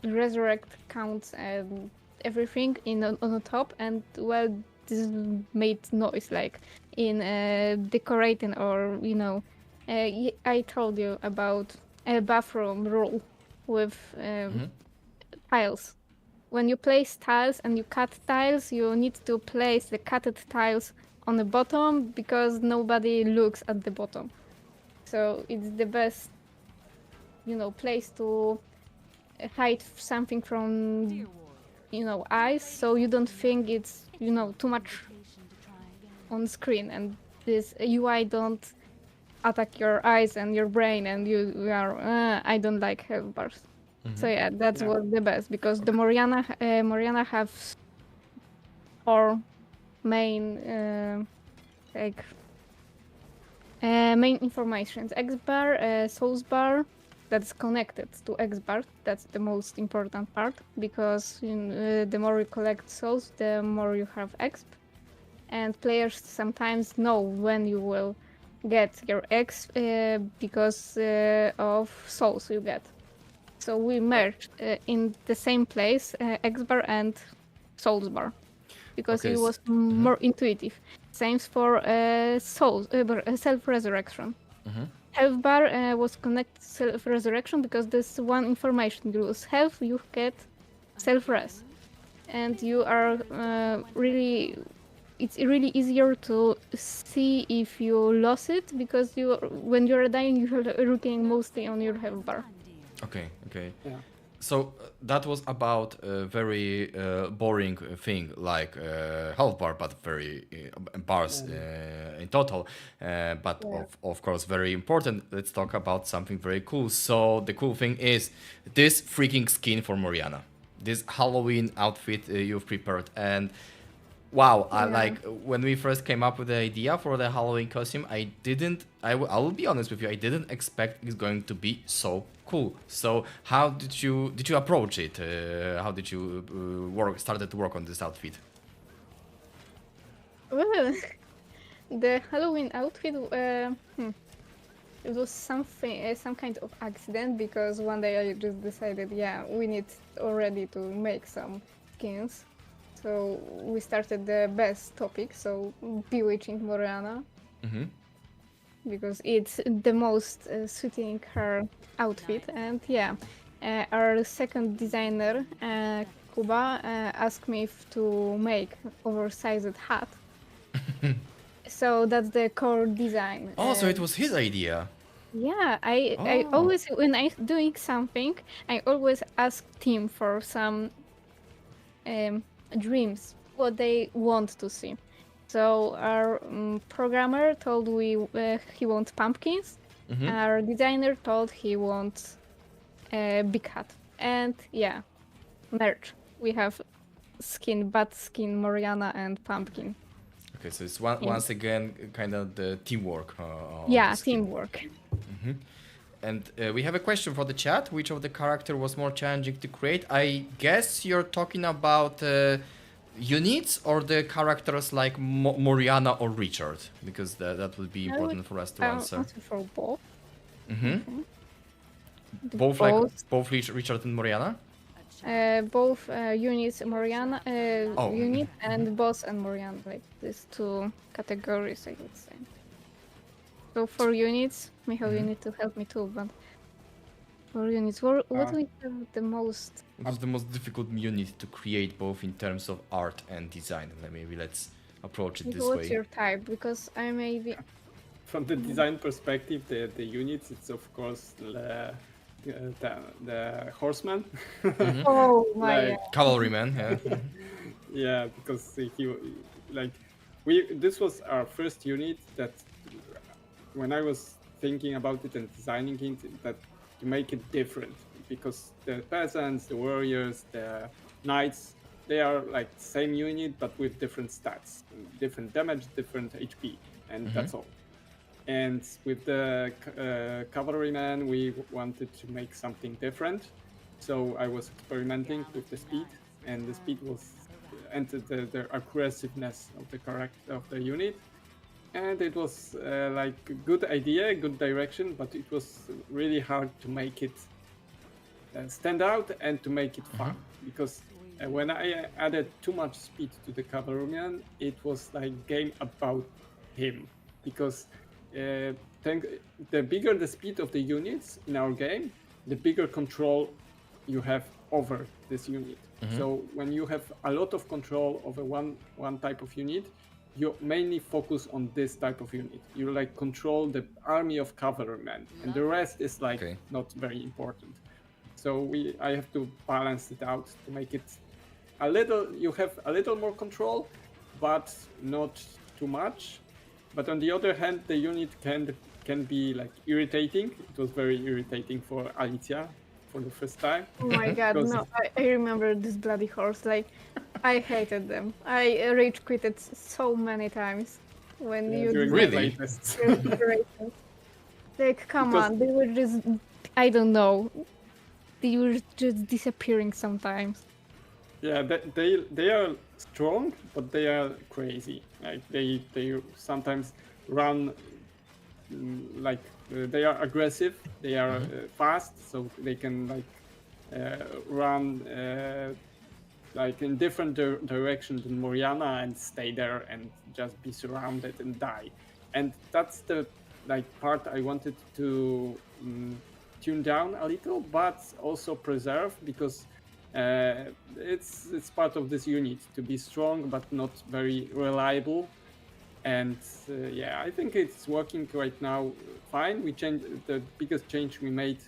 resurrect counts, and everything on the top. And well, this made noise like in decorating, or I told you about a bathroom rule with tiles. When you place tiles and you cut tiles, you need to place the cutted tiles on the bottom because nobody looks at the bottom. So it's the best, place to hide something from, eyes, so you don't think it's, too much on screen, and this UI don't attack your eyes and your brain, and you are, I don't like health bars. So yeah, that's what the best, because the Moriana have 4 main main informations: X bar, Souls bar, that's connected to X bar. That's the most important part, because the more you collect souls, the more you have exp, and players sometimes know when you will get your X because of souls you get. So we merged in the same place X bar and Souls bar, because it was more intuitive. Same for Souls self resurrection. Health bar was connected to self resurrection because there's one information: you lose health, you get self res, and you are really. It's really easier to see if you lost it, because when you're dying, you're looking mostly on your health bar. Okay. Yeah. So that was about a very boring thing, like health bar, but very bars in total. But of course, very important. Let's talk about something very cool. So the cool thing is this freaking skin for Moriana, this Halloween outfit you've prepared, and wow, like when we first came up with the idea for the Halloween costume, I will be honest with you, I didn't expect it's going to be so cool. So how did you approach it? How did you started to work on this outfit? Well, the Halloween outfit, it was something, some kind of accident, because one day I just decided, we need already to make some skins. So we started the best topic, so bewitching Moriana, because it's the most suiting her outfit. And our second designer, Kuba, asked me to make oversized hat. So that's the core design. Oh, so it was his idea. Yeah, I always, when I'm doing something, I always ask team for some dreams, what they want to see. So our programmer told he wants pumpkins. Our designer told he wants big hat. And merch. We have bat skin, Moriana, and pumpkin. Okay, so it's once again kind of the teamwork. Teamwork. And we have a question for the chat. Which of the character was more challenging to create? I guess you're talking about units or the characters like Moriana or Richard, because that would be important for us to answer. For both. Both Richard and Moriana? Both units, Moriana unit, and boss and Moriana, like these 2 categories, I would say. So for units, Michał, you need to help me too, but for units, what we have the most? What is the most difficult unit to create, both in terms of art and design? Maybe let's approach it this way. What's your type? Because I maybe... From the design perspective, the units, it's of course the horseman. Oh my! Cavalryman, Yeah, because this was our first unit that, when I was thinking about it and designing it, that to make it different, because the peasants, the warriors, the knights, they are like same unit but with different stats, different damage, different HP, and that's all. And with the cavalryman, we wanted to make something different. So I was experimenting with the speed, and the speed was and the aggressiveness of the character of the unit. And it was like a good idea, good direction, but it was really hard to make it stand out and to make it fun. Because when I added too much speed to the cavalryman, it was like game about him. Because the bigger the speed of the units in our game, the bigger control you have over this unit. So when you have a lot of control over one type of unit, you mainly focus on this type of unit. You like control the army of cavalrymen, and the rest is like not very important. So I have to balance it out to make it a little. You have a little more control, but not too much. But on the other hand, the unit can be like irritating. It was very irritating for Alicja for the first time. Oh my god, no, I remember this bloody horse, like, I hated them. I rage quitted so many times when you during the Really? playtests. Like, come on, they were just, I don't know, they were just disappearing sometimes. Yeah, they are strong, but they are crazy. Like they sometimes run like they are aggressive. They are fast, so they can like run like in different directions than Moriana and stay there and just be surrounded and die. And that's the like part I wanted to tune down a little, but also preserve, because it's part of this unit to be strong but not very reliable. And yeah, I think it's working right now fine. We changed the biggest change we made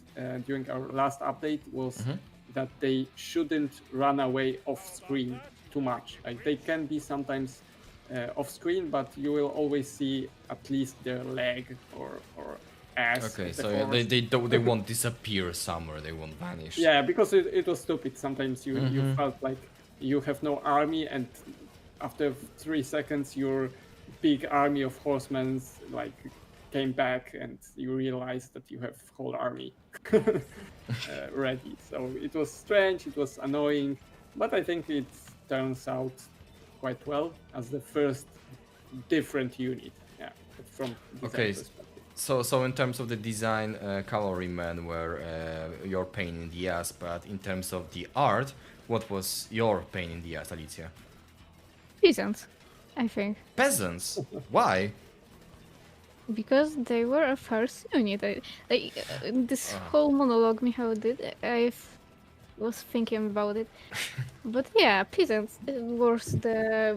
during our last update was that they shouldn't run away off screen too much. Like they can be sometimes off screen, but you will always see at least their leg or ass. Okay, of the so horse. they won't disappear somewhere. They won't vanish. Yeah, because it was stupid. Sometimes you felt like you have no army, and after 3 seconds your big army of horsemen like came back, and you realized that you have whole army ready. So it was strange, it was annoying, but I think it turns out quite well as the first different unit. Yeah, from design Okay, perspective. So in terms of the design, cavalrymen were your pain in the ass, but in terms of the art, what was your pain in the ass, Alicja? Peasants, I think. Peasants? Why? Because they were a first unit. This whole monologue Michał did, was thinking about it. But yeah, peasants was the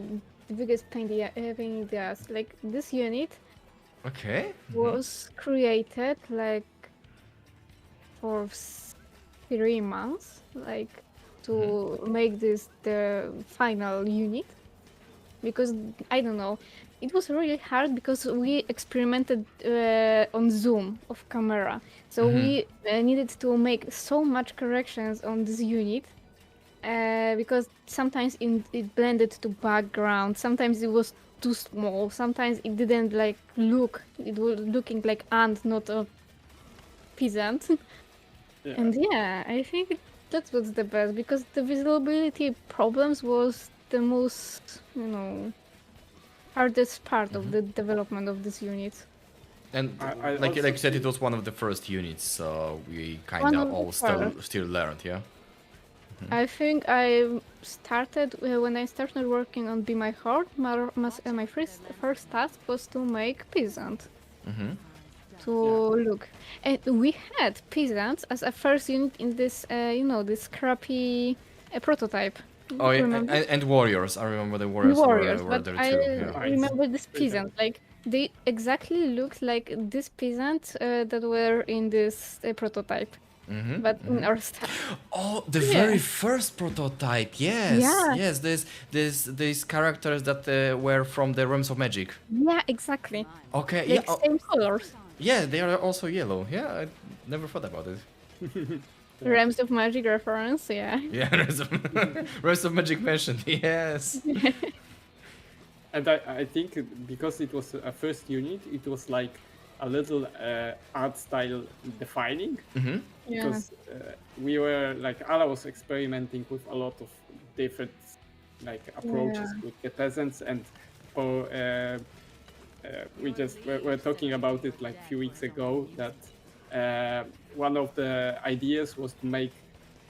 biggest pain in the ass. Like, this unit Okay. was created like for 3 months, like to make this the final unit. Because I don't know, it was really hard because we experimented on zoom of camera, so we needed to make so much corrections on this unit because sometimes it blended to background, sometimes it was too small, sometimes it didn't like look, it was looking like ant, not a peasant. Yeah. And yeah, I think that was the best, because the visibility problems was the most, hardest part of the development of this unit. And I like also you said, it think- was one of the first units, so we kind One of of the all still learned, yeah. I think I started when I started working on Be My Horde. My first task was to make peasant. To look, and we had peasants as a first unit in this, this crappy prototype. Oh yeah, Remember? and warriors. I remember the warriors, Warriors, were but there I too. Yeah. remember this peasant. Like, they exactly looked like this peasant that were in this prototype, but in our style. Oh, the Yeah. very first prototype. Yes, Yeah. yes. These characters that were from the Realms of Magic. Yeah, exactly. Okay, Like yeah. same colors. Yeah, they are also yellow. Yeah, I never thought about it. Realms of Magic reference, yeah. Yeah, Rest of Magic mentioned. Yes. And I think because it was a first unit, it was like a little art style defining. Mm-hmm. Yeah. Because we were like Ala was experimenting with a lot of different like approaches Yeah. with the peasants, and for we just were talking about it like a few weeks ago that one of the ideas was to make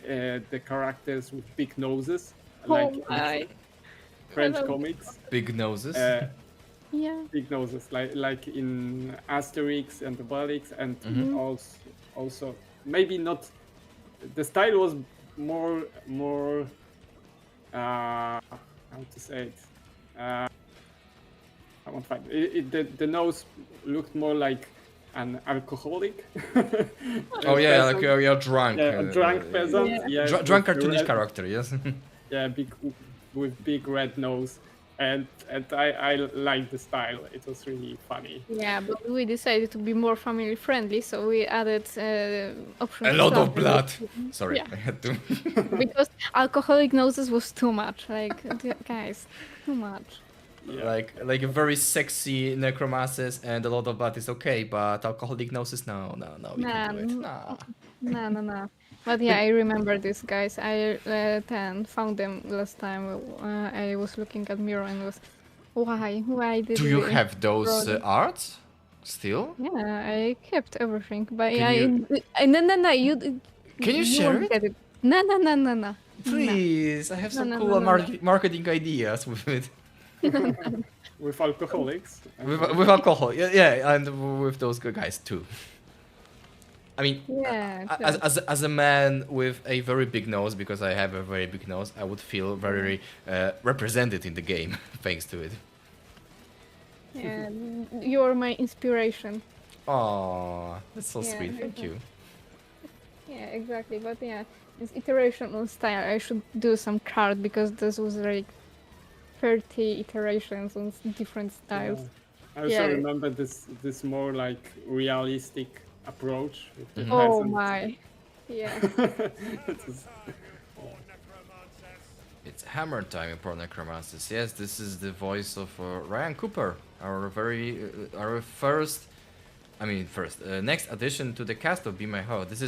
the characters with big noses, like Oh my. in French Hello. comics. Big noses. Yeah. Big noses, like in Asterix and Obelix, and also maybe not. The style was more how to say it. I won't find it. The nose looked more like an alcoholic. Oh yeah, like peasant. you're drunk. Yeah, a drunk peasant. Yeah. Yeah, Drunk with cartoonish red- character. Yes. Yeah, with big red nose, and I liked the style. It was really funny. Yeah, but we decided to be more family friendly, so we added options. A lot to of blood. Sorry, Yeah. I had to. Because alcoholic noses was too much. Like, guys, too much. Yeah. Like a very sexy necromancies and a lot of blood is okay, but alcoholic gnosis, no, we Nah, can't do it. Nah. No. But yeah, I remember these guys. I found them last time. I was looking at Miro and was, why did Do you we have those draw them? arts still? Yeah, I kept everything, but Can no, you. Can you you share won't it? get it? No. Please, I have some no, cool no. marketing ideas with it. With alcoholics. With alcohol, yeah, and with those good guys too. I mean, Yeah, as a man with a very big nose, because I have a very big nose, I would feel very represented in the game thanks to it. yeah, you're my inspiration. Aww, that's so Yeah, sweet. Thank you. Yeah, exactly. But yeah, this iteration on style, I should do some card because this was like 30 iterations on different styles. I also Yeah. remember this more like realistic approach with the Oh peasants. my. Yeah. It was- It's hammer time in Pro Necromancers. Yes, this is the voice of Ryan Cooper, our first. Next addition to the cast of Be My Horde. This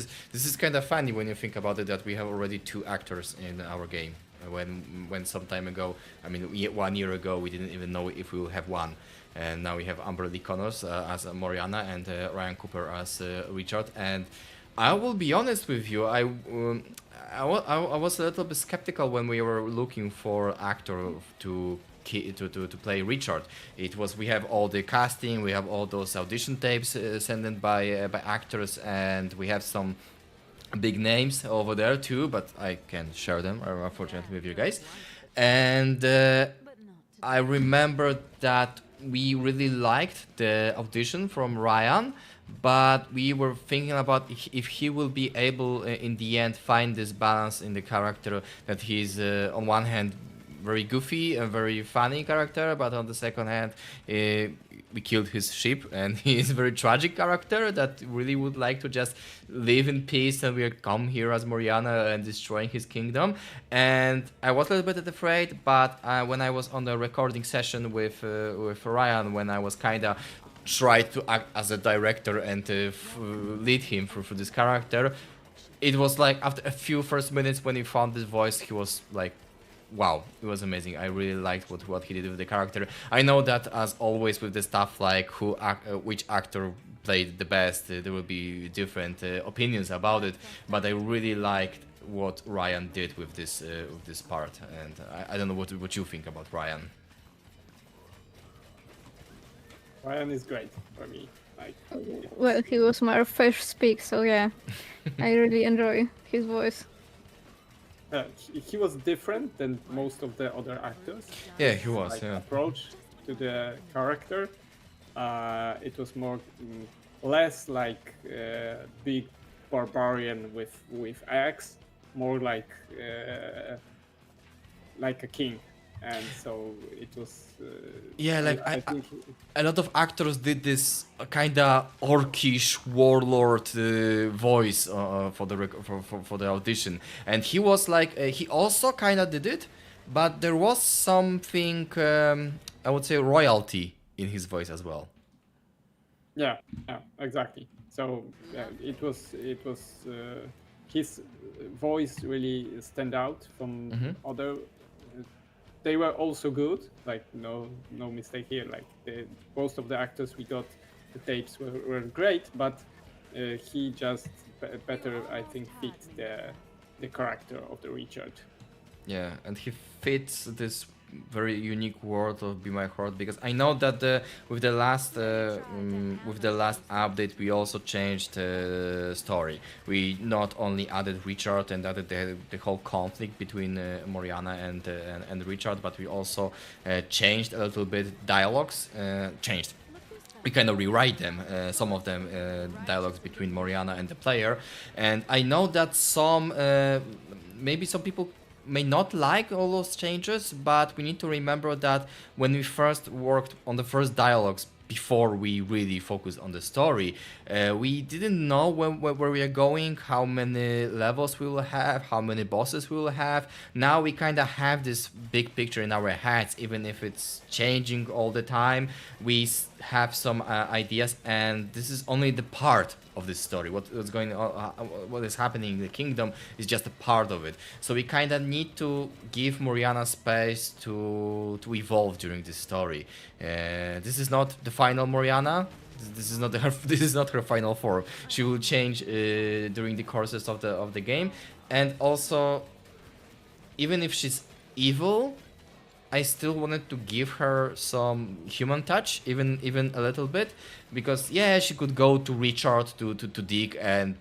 is kind of funny when you think about it that we have already 2 actors in our game. When some time ago, 1 year ago, we didn't even know if we will have one, and now we have Amber Lee Connors as Moriana and Ryan Cooper as Richard. And I will be honest with you, I was a little bit skeptical when we were looking for actor to play Richard. We have all the casting, we have all those audition tapes sent in by actors, and we have some big names over there too, but I can share them unfortunately with you guys. And I remember that we really liked the audition from Ryan, but we were thinking about if he will be able in the end find this balance in the character, that he's on one hand very goofy and very funny character, but on the second hand we killed his ship and he is a very tragic character that really would like to just live in peace, and we come here as Moriana and destroying his kingdom. And I was a little bit afraid, but when I was on the recording session with Ryan, when I was kinda tried to act as a director and lead him through this character, it was like after a few first minutes when he found this voice, he was like, wow, it was amazing. I really liked what he did with the character. I know that as always with the stuff like which actor played the best, there will be different opinions about it, but I really liked what Ryan did with this part, and I don't know what you think about Ryan. Ryan is great for me. Like, Well, he was my first speak, so yeah, I really enjoy his voice. he was different than most of the other actors. Yeah, he was. Like Yeah. approach to the character. It was more less like big barbarian with axe, more like a king. and so it was. Yeah, like I think. a lot of actors did this kinda orcish warlord voice for the for the audition, and he was like he also kinda did it, but there was something I would say royalty in his voice as well. Yeah, exactly. So it was his voice really stand out from other. They were also good, like no mistake here. Like most of the actors we got, the tapes were great, but he just better I think fit the character of the Richard. Yeah, and he fits this very unique world of Be My Horde, because I know that with the last update we also changed the story. We not only added Richard and added the whole conflict between Moriana and Richard, but we also changed a little bit dialogues. Changed. We kind of rewrite them, some of them dialogues between Moriana and the player, and I know that maybe some people may not like all those changes, but we need to remember that when we first worked on the first dialogues before we really focused on the story, we didn't know where we are going, how many levels we will have, how many bosses we will have. Now we kind of have this big picture in our heads, even if it's changing all the time. We have some ideas, and this is only the part of this story. What's going on, what is happening in the kingdom is just a part of it. So we kind of need to give Moriana space to evolve during this story. This is not the final Moriana. This is not her final form. She will change during the courses of the game, and also, even if she's evil, I still wanted to give her some human touch, even a little bit, because yeah, she could go to Richard to dig and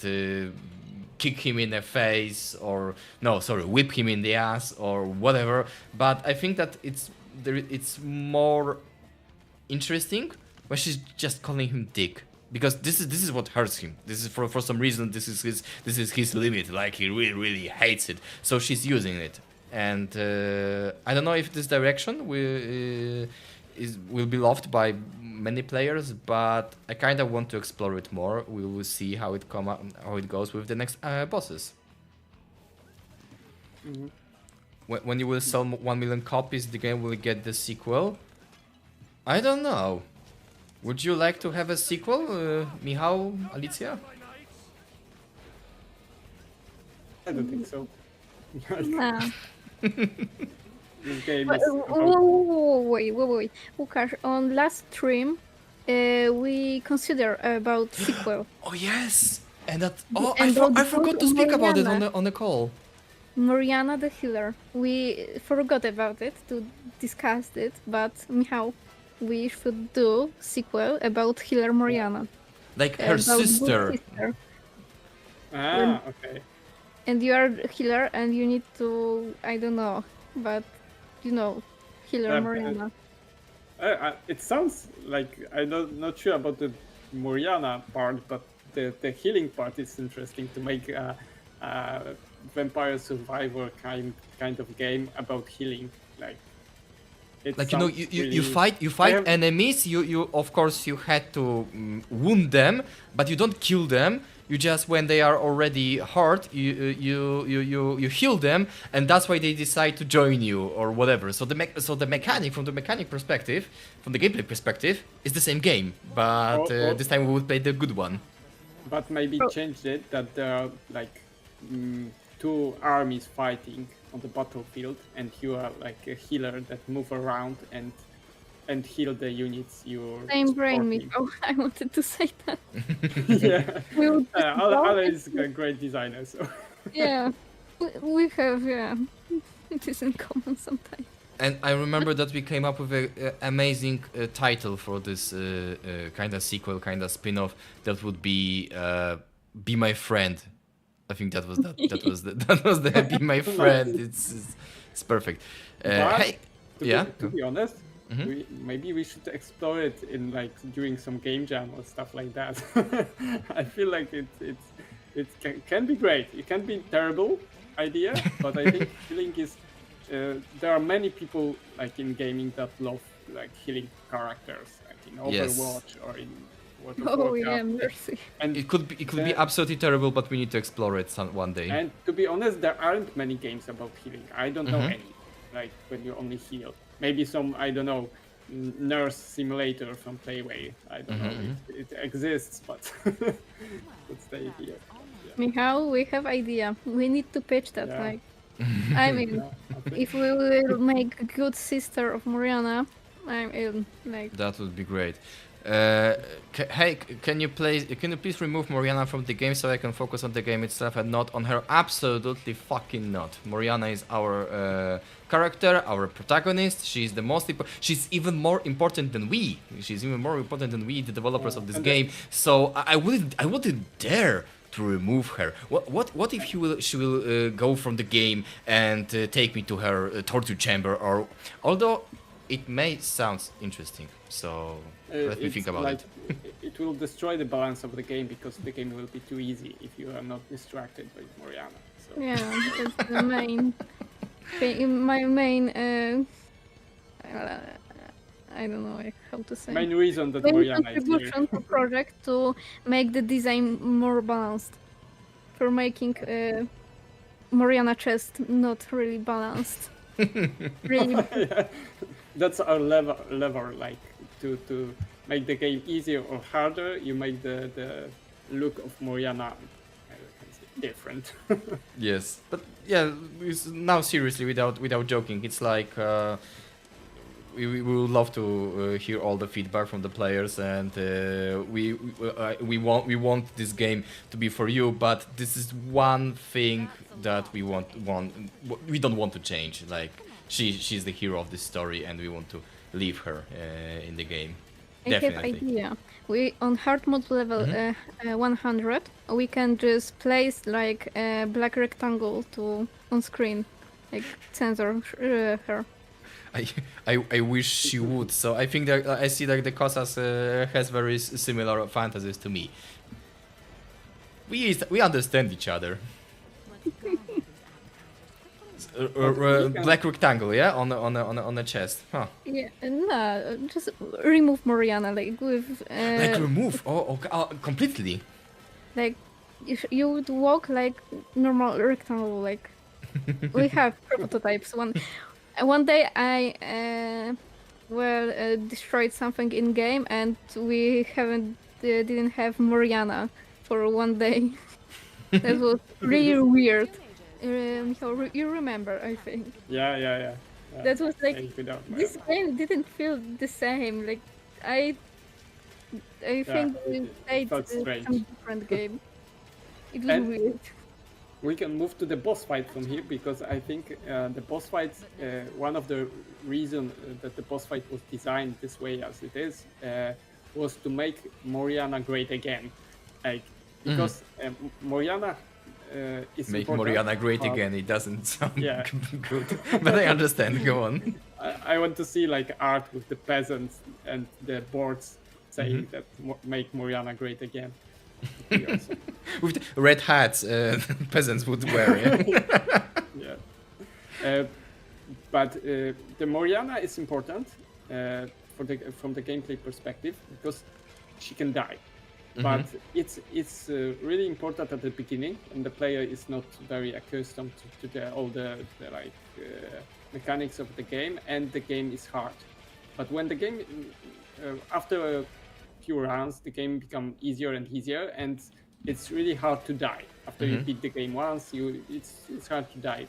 kick him in the face, or no, sorry, whip him in the ass or whatever. But I think that it's more interesting when she's just calling him Dick, because this is what hurts him. This is for some reason this is his limit. Like, he really hates it, so she's using it. And I don't know if this direction will be loved by many players, but I kind of want to explore it more. We will see how it goes with the next bosses. When you will sell 1 million copies, the game will get the sequel. I don't know. Would you like to have a sequel, Michał, Alicja? I don't think so. No. This game is Wait. Łukasz, on last stream, we consider about sequel. Oh yes, and that. I forgot to about speak about it Moriana. on the call. Moriana the healer. We forgot about it to discuss it, but Michał, we should do sequel about healer Moriana. Like her About good sister. Okay. And you are a healer, and you need to, I don't know, but you know, healer Yeah, Moriana. It sounds like not sure about the Moriana part, but the healing part is interesting, to make a vampire survivor kind of game about healing. Like You fight enemies. You of course you had to wound them, but you don't kill them. You just, when they are already hurt, you heal them, and that's why they decide to join you or whatever. So the mechanic, from the mechanic perspective, from the gameplay perspective, is the same game, but this time we would play the good one. But maybe changed it that there are like two armies fighting on the battlefield, and you are like a healer that move around and heal the units you're Same brain, supporting. Michał. I wanted to say that. Yeah. We would Ale is a great designer, so. Yeah, we have, it is in common sometimes. And I remember that we came up with an amazing title for this kind of sequel, kind of spin-off, that would be "Be My Friend." I think that was the "Be My Friend." It's perfect. Hey, To be honest, maybe we should explore it in during some game jam or stuff like that. I feel like it can be great. It can be terrible idea, but I think feeling is there are many people like in gaming that love like healing characters, like in Yes. Overwatch or in World of Oh Warcraft. yeah, mercy. And It could be absolutely terrible, but we need to explore it one day. and to be honest, there aren't many games about healing. I don't know Mhm. any. Like when you only heal. Maybe some, I don't know, nurse simulator from Playway. I don't know. It exists, but let's stay here. Michał, we have idea. We need to pitch that. Yeah. Like, I mean, Yeah, okay. if we will make a good sister of Mariana, I'm in. Like, That would be great. Hey, can you please remove Moriana from the game so I can focus on the game itself and not on her? Absolutely fucking not. Moriana is our character, our protagonist. She's the most she's even more important than we. She's even more important than we, the developers of this and game. So I wouldn't dare to remove her. What if she will go from the game and take me to her torture chamber? Or although it may sound interesting, so let me It's think about like, it. It will destroy the balance of the game because the game will be too easy if you are not distracted by Moriana. So yeah, that's the main. My main. I don't know like, how to say. main reason that Main Moriana is here. contribution to project to make the design more balanced. For making Moriana chest not really balanced. Really. Yeah. That's our lever like to make the game easier or harder. You make the look of Moriana different. Yes, but yeah, now seriously, without joking, it's like we would love to hear all the feedback from the players, and we want this game to be for you. But this is one thing that we we don't want to change. Like she's the hero of this story, and we want to leave her in the game. I have Definitely. idea. We on hard mode level 100, we can just place like a black rectangle on screen, like censor her. I wish she would. So I think that I see that the Kosas has very similar fantasies to me. We understand each other. Black rectangle, yeah, on the chest. Huh. Yeah, no, just remove Moriana like with Like remove? Okay, completely. like you would walk like normal rectangle. Like we have prototypes. One day I destroyed something in game and we didn't have Moriana for one day. That was really weird. Michał, you remember, I think. Yeah. That was like Games without this Moriana. game didn't feel the same. Like I think we it played felt some strange. different game. It was And- weird. We can move to the boss fight from here because I think the boss fight, one of the reasons that the boss fight was designed this way as it is, was to make Moriana great again. Like because Moriana is Make important, Moriana great but again. It doesn't sound Yeah. good, but I understand. Go on. I want to see like art with the peasants and the boards saying that make Moriana great again. Would be awesome. With red hats, peasants would wear. Yeah? Yeah. But the Moriana is important from the gameplay perspective because she can die. But it's really important at the beginning, and the player is not very accustomed to all the mechanics of the game, and the game is hard. But when the game, after a few rounds, the game becomes easier and easier, and it's really hard to die. After you beat the game once, it's hard to die.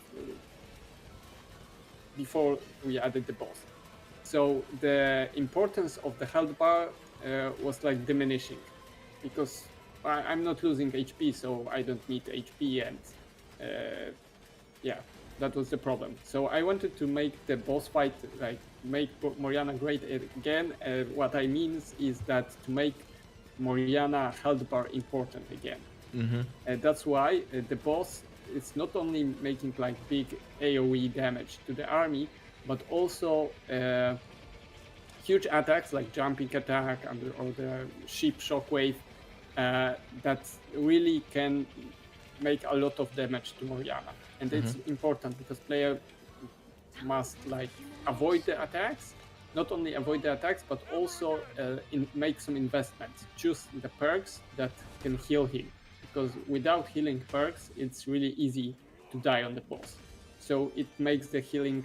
Before we added the boss, so the importance of the health bar was like diminishing, because I'm not losing HP, so I don't need HP, and yeah, that was the problem. So I wanted to make the boss fight like make Moriana great again. What I mean is that to make Moriana health bar important again. That's why the boss is not only making like big AoE damage to the army, but also huge attacks like jumping attack or the ship shockwave that really can make a lot of damage to Moriana. And it's important because player must like avoid the attacks. Not only avoid the attacks, but also make some investments. Choose the perks that can heal him, because without healing perks, it's really easy to die on the boss. So it makes the healing,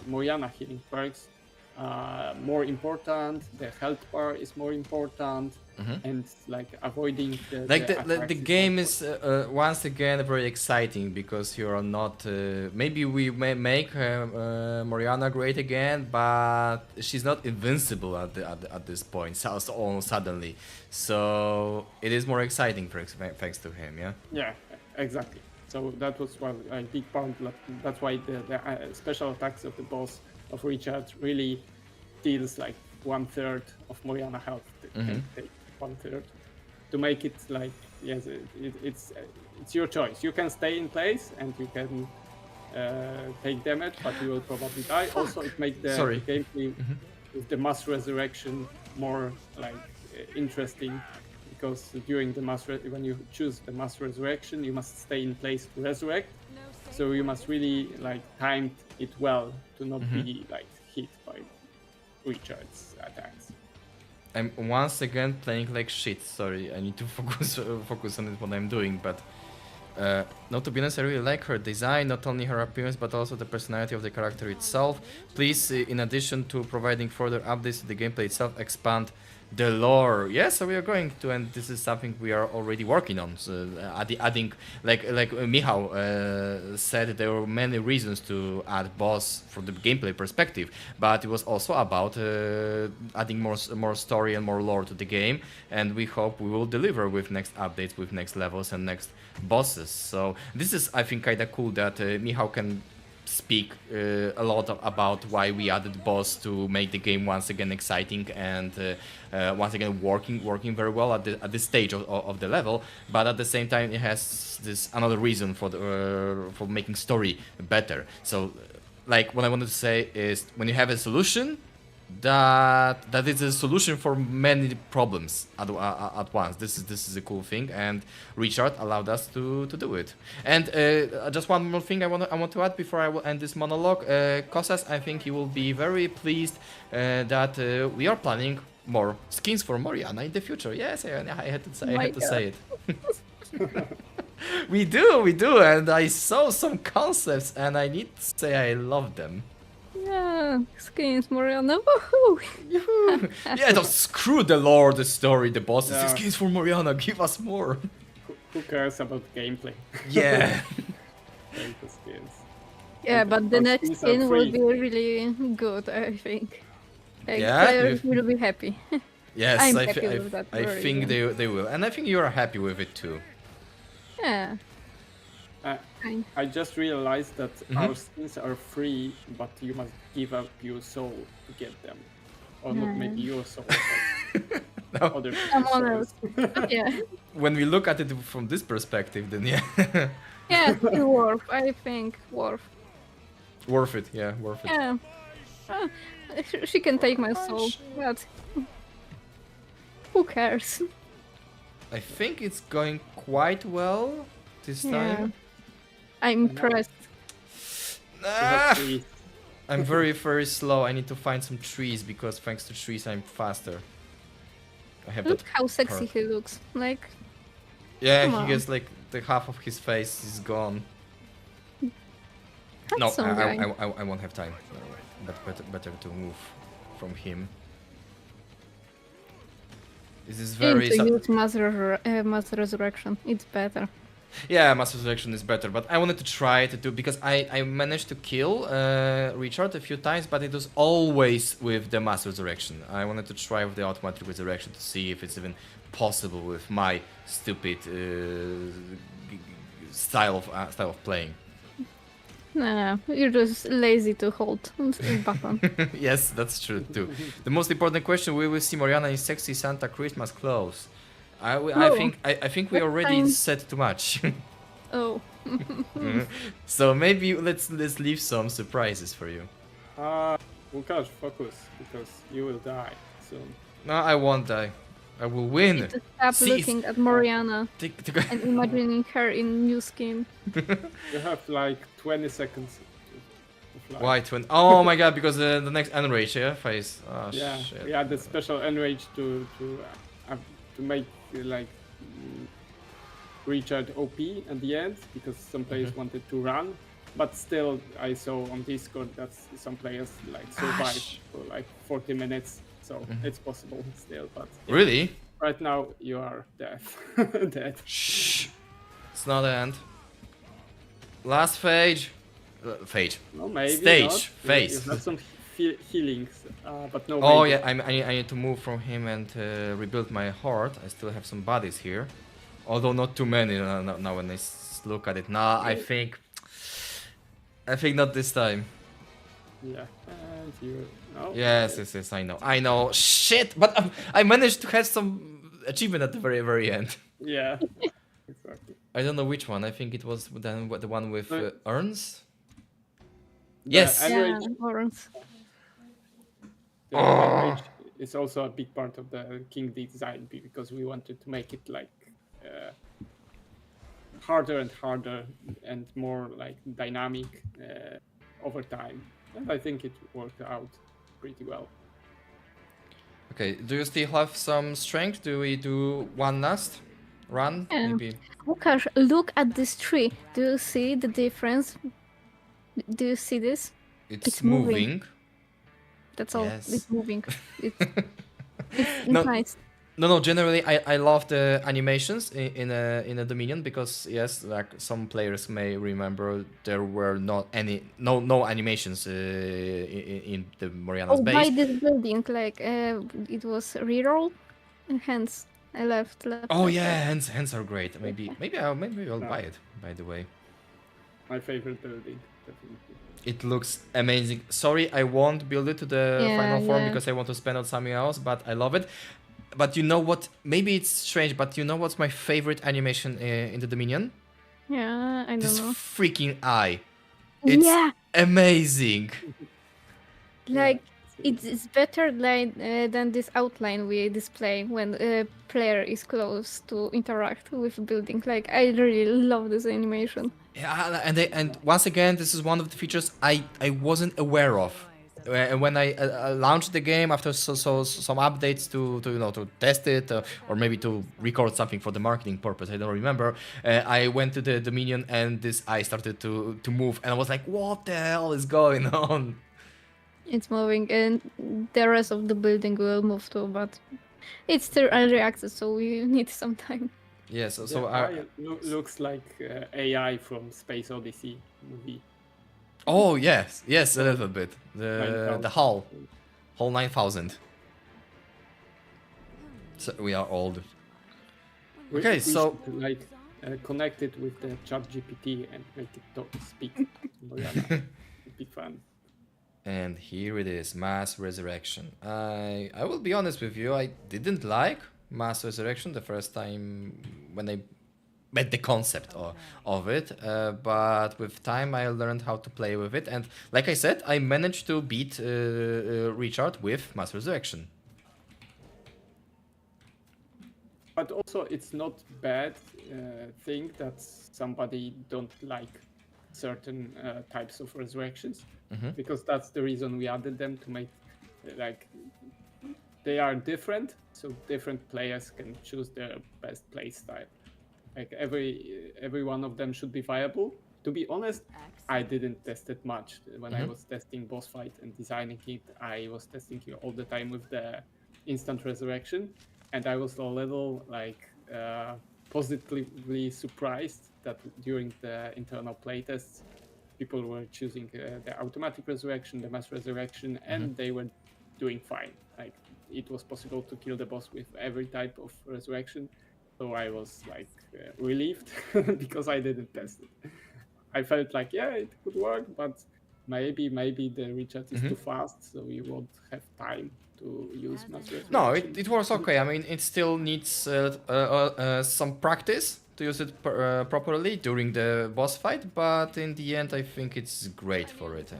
Moriana healing perks more important. The health bar is more important, and like avoiding the game is once again very exciting because you are not. Maybe we may make Moriana great again, but she's not invincible at this point. So suddenly, so it is more exciting thanks to him. Yeah. Yeah, exactly. So that was a big part. That's why the special attacks of the boss of Richard really deals like 1/3 of Moriana health. Can take 1/3 to make it like yes, it's your choice. You can stay in place and you can take damage, but you will probably die. Also, it makes the gameplay with the mass resurrection more like interesting. Because during the when you choose the mass resurrection, you must stay in place to resurrect. So you must really like time it well to not be like hit by Richard's attacks. I'm once again playing like shit. Sorry, I need to focus on what I'm doing. But no, to be honest, I really like her design, not only her appearance, but also the personality of the character itself. Please, in addition to providing further updates to the gameplay itself, expand the lore. Yes, so we are going to, and this is something we are already working on. So adding, like Michał said, there were many reasons to add boss from the gameplay perspective, but it was also about adding more story and more lore to the game, and we hope we will deliver with next updates, with next levels and next bosses. So this is, I think, kind of cool that Michał can speak a lot about why we added boss to make the game once again exciting and once again working very well at this stage of the level. But at the same time, it has this another reason for making story better. So, like what I wanted to say is, when you have a solution, that is a solution for many problems at once. This is a cool thing, and Richard allowed us to do it. And just one more thing I want to add before I will end this monologue. Kostas, I think you will be very pleased that we are planning more skins for Moriana in the future. Yes, I had to say it. We do, and I saw some concepts, and I need to say I love them. Yeah, skins, Moriana, woohoo! Yeah, don't screw the lore, the story, the bosses. Yeah. Skins for Moriana, give us more. Who cares about gameplay? Yeah. Skins. Yeah, but the next skin will be really good, I think. Like, players will be happy. Yes, I'm happy with that. I think they will, and I think you are happy with it too. Yeah. I just realized that our skins are free, but you must give up your soul to get them. Or not maybe your soul, but no. Other someone else. Yeah. When we look at it from this perspective, then yeah. Yeah, it's worth, I think, worth. Worth it, yeah, worth it. Yeah. She can take my soul, but who cares? I think it's going quite well this time. I'm impressed. I'm very, very slow. I need to find some trees because thanks to trees I'm faster. I have Look how sexy he looks. Like. Yeah, he gets like the half of his face is gone. No, I won't have time. But better to move from him. This is very. Use mass resurrection. It's better. Yeah, mass resurrection is better, but I wanted to try to do because I managed to kill Richard a few times, but it was always with the mass resurrection. I wanted to try with the automatic resurrection to see if it's even possible with my stupid style of playing. No, you're just lazy to hold the button. Yes, that's true too. The most important question: will we see Moriana in sexy Santa Christmas clothes? I think we already said too much. Oh. So maybe let's leave some surprises for you. Łukasz, focus, because you will die soon. No, I won't die. I will win. You need to stop looking at Moriana and imagining her in new skin. You have like 20 seconds fly. Why twin? Oh my god, because the next enrage phase. Oh Yeah, shit. we had the special enrage to make like Richard OP at the end because some players wanted to run, but still I saw on Discord that some players like survived for like 40 minutes, so it's possible still. But yeah, Really? right now you are dead. Dead. Shh. It's not the end. Last phase. Phase. No, maybe Stage, not. phase. You have some healings, but no. Oh maybe. yeah, I need to move from him and rebuild my horde. I still have some bodies here, although not too many now when I look at it. Nah, I think not this time. Yeah, and you. No. Yes, I know. Shit, but I managed to have some achievement at the very end. Yeah. Exactly. I don't know which one. I think it was then the one with urns. The Yes. enrage- Yeah, horns. The enrage is also a big part of the king design because we wanted to make it like harder and harder and more like dynamic over time, and I think it worked out pretty well. Okay, do you still have some strength? Do we do one last run? Maybe. Łukasz, look at this tree. Do you see the difference? Do you see this? It's moving. moving. That's all. Yes. It's moving. It's No. nice. No. Generally, I love the animations in a Dominion because yes, like some players may remember there were not no animations in the Moriana's Oh, by base. this building, like it was reroll, and hence I left. Oh left. yeah, hands are great. Maybe I'll buy it. By the way, My favorite building, definitely. it looks amazing. Sorry, I won't build it to the Yeah, final form yeah. because I want to spend on something else. But I love it. But you know what? Maybe it's strange, but you know what's my favorite animation in the Dominion? Yeah, I don't This know. freaking eye. It's Yeah, amazing. like it's better than this outline we display when a player is close to interact with a building. Like I really love this animation. Yeah, and once again, this is one of the features I wasn't aware of. When I launched the game after some updates to test it or maybe to record something for the marketing purpose, I don't remember. I went to the Dominion and this eye started to move and I was like, what the hell is going on? It's moving, and the rest of the building will move too, but it's still early access, so we need some time. Yeah, so Looks like AI from Space Odyssey movie. oh yes, a little bit. The 9,000. hull 9000. So we are old. Okay, We so- should, like connect it with the chat GPT and make it speak. It'd be fun. And here it is, Mass Resurrection. I will be honest with you, I didn't like Mass Resurrection the first time when I met the concept of it, but with time I learned how to play with it, and like I said, I managed to beat Richard with Mass Resurrection. But also, it's not bad thing that somebody don't like certain types of resurrections, because that's the reason we added them to make like they are different, so different players can choose their best play style. Like every one of them should be viable. To be honest, I didn't test it much when I was testing boss fight and designing it. I was testing it all the time with the instant resurrection, and I was a little like positively surprised that during the internal playtests, people were choosing the automatic resurrection, the mass resurrection, and they were doing fine. Like it was possible to kill the boss with every type of resurrection. So I was like relieved because I didn't test it. I felt like, yeah, it could work, but maybe the Richard is too fast, so we won't have time to use mass resurrection. No, it works okay. I mean, it still needs some practice to use it properly during the boss fight, but in the end I think it's great for it.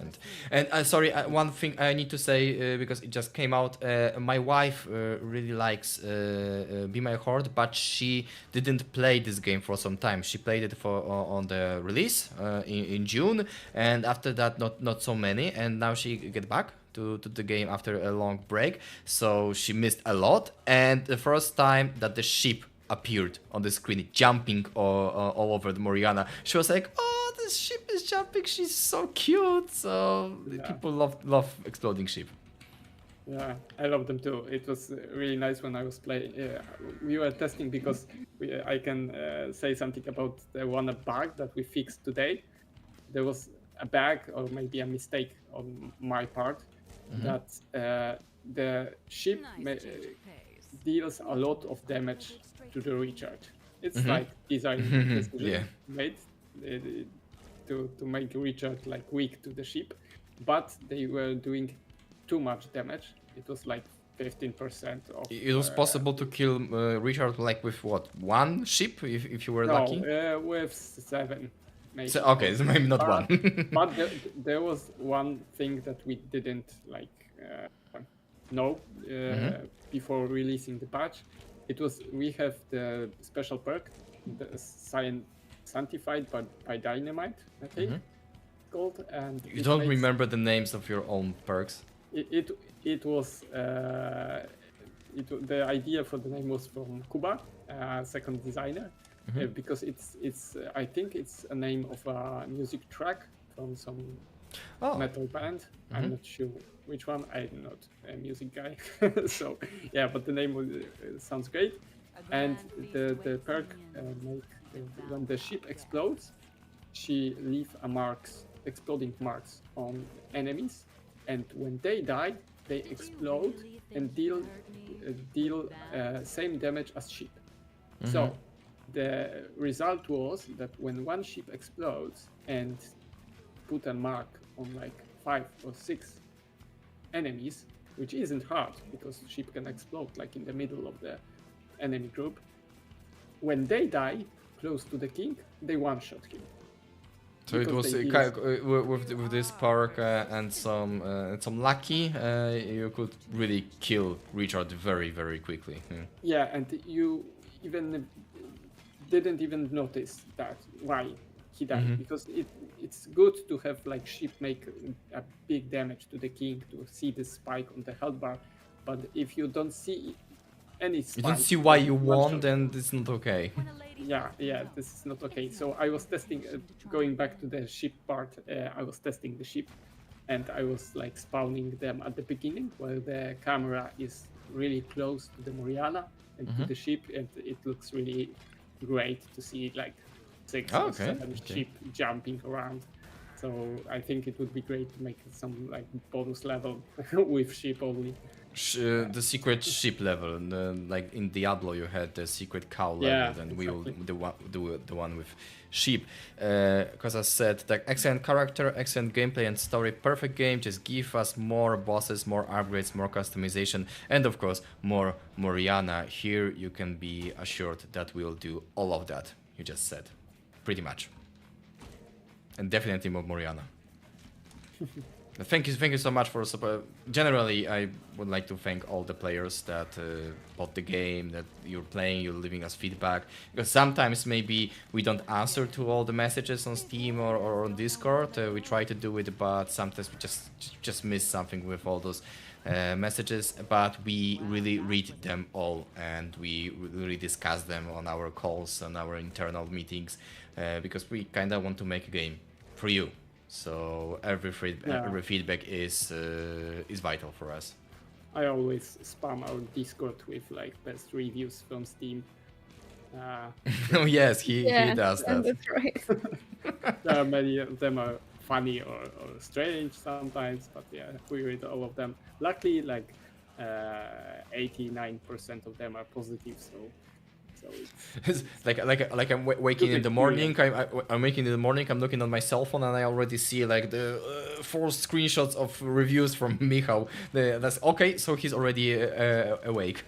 And sorry, one thing I need to say because it just came out. My wife really likes Be My Horde, but she didn't play this game for some time. She played it for on the release in June, and after that not so many. And now she get back to the game after a long break, so she missed a lot. And the first time that the ship appeared on the screen, jumping all over the Moriana, she was like, "Oh, this ship is jumping! She's so cute!" So people love exploding ship. Yeah, I love them too. It was really nice when I was playing. We were testing because I can say something about the one bug that we fixed today. There was a bug or maybe a mistake on my part that the ship deals a lot of damage to the Richard. It's like design decision made to make Richard like weak to the ship, but they were doing too much damage. It was like 15% of. It was possible to kill Richard like with what, one ship if you were lucky? With 7. Maybe. So, okay, so maybe not one. But there was one thing that we didn't like know before releasing the patch. It was we have the special perk, the sanctified by dynamite, I think, called, and You don't remember the names of your own perks? It was the idea for the name was from Kuba, second designer, because it's I think it's a name of a music track from some metal band. I'm not sure which one. I'm not a music guy, so yeah. But the name sounds great, and the perk when the ship explodes, she leave exploding marks on enemies, and when they die, they explode and deal same damage as ship. So the result was that when one ship explodes and put a mark on like 5 or 6 enemies, which isn't hard because the ship can explode like in the middle of the enemy group, when they die close to the king, they one-shot him. So it was with this perk and some lucky, you could really kill Richard very, very quickly. Yeah, and you even didn't even notice that why he died, because it's good to have like ship make a big damage to the king to see the spike on the health bar, but if you don't see any spike, you don't see why you won, then it's not okay. Yeah, this is not okay. So I was testing, going back to the ship part, I was testing the ship, and I was like spawning them at the beginning where the camera is really close to the Moriana and to the ship, and it looks really great to see like 6 or 7 ship jumping around. So I think it would be great to make some like bonus level with ship only. The secret ship level, like in Diablo you had the secret cow level, then we will do the one with sheep. Because I said, like, excellent character, excellent gameplay and story, perfect game. Just give us more bosses, more upgrades, more customization, and of course more Moriana. Here you can be assured that we'll do all of that you just said, pretty much, and definitely more Moriana. Thank you so much for support. Generally, I would like to thank all the players that bought the game, that you're playing, you're leaving us feedback. Because sometimes maybe we don't answer to all the messages on Steam or on Discord. We try to do it, but sometimes we just miss something with all those messages. But we really read them all, and we really discuss them on our calls and our internal meetings, because we kind of want to make a game for you. So every feedback is vital for us. I always spam our Discord with like best reviews from Steam. Oh yes, he does that. That's right. There are many of them are funny or strange sometimes, but yeah, we read all of them. Luckily, like 89% of them are positive, so it's like I'm waking in the morning. I'm waking in the morning. I'm looking on my cell phone and I already see like the 4 screenshots of reviews from Michał. That's okay. So he's already awake.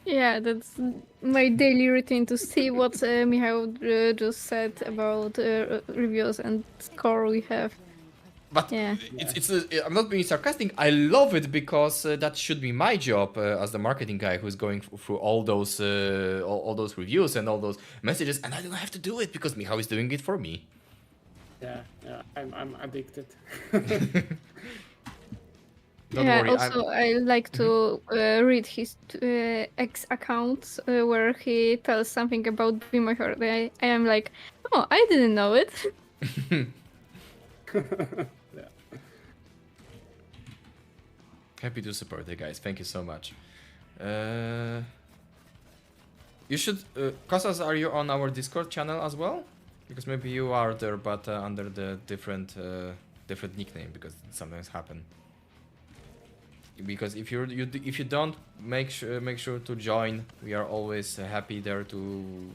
Yeah, that's my daily routine to see what Michał just said about reviews and score we have. But Yeah. I'm not being sarcastic. I love it because that should be my job as the marketing guy who's going through all those reviews and all those messages, and I don't have to do it because Michał is doing it for me. Yeah, I'm addicted. Don't Yeah, worry. also I like to read his ex accounts where he tells something about Be My Horde. I am like, oh, I didn't know it. Yeah. Happy to support you guys. Thank you so much. You should. Kostas, are you on our Discord channel as well? Because maybe you are there, but under the different nickname, because it sometimes happen. Because if if you don't, make sure to join. We are always happy there to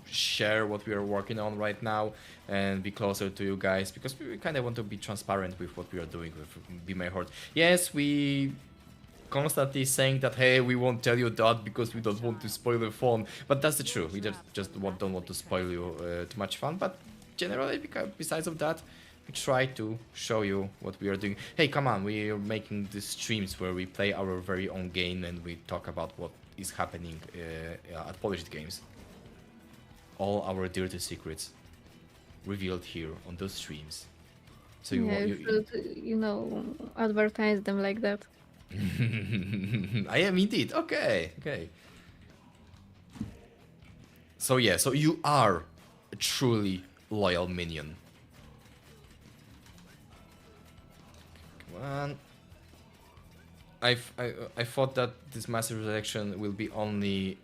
share what we are working on right now and be closer to you guys, because we kind of want to be transparent with what we are doing with Be My Horde. Yes, we constantly saying that, hey, we won't tell you that because we don't want to spoil the fun, but that's the truth. We just don't want to spoil you too much fun. But generally, besides of that, we try to show you what we are doing. Hey, come on, we are making these streams where we play our very own game and we talk about what is happening at Polished Games. All our dirty secrets revealed here on those streams. So You should, advertise them like that. I am indeed. Okay. So yeah, so you are a truly loyal minion. Come on. I thought that this massive resurrection will be only,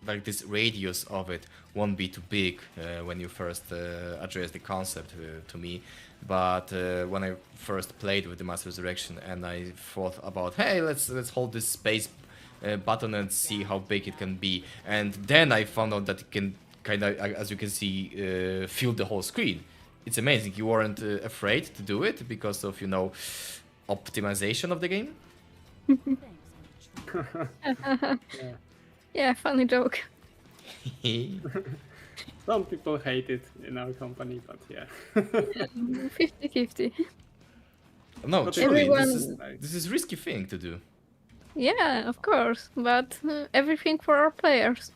like this radius of it won't be too big when you first address the concept to me. But when I first played with the Master Resurrection and I thought about, hey, let's hold this space button and see how big it can be, and then I found out that it can kind of, as you can see, fill the whole screen. It's amazing. You weren't afraid to do it because of optimization of the game. Yeah. Yeah, funny joke. Some people hate it in our company, but yeah. 50-50. No, But truly, everyone- this is risky thing to do. Yeah, of course, but everything for our players.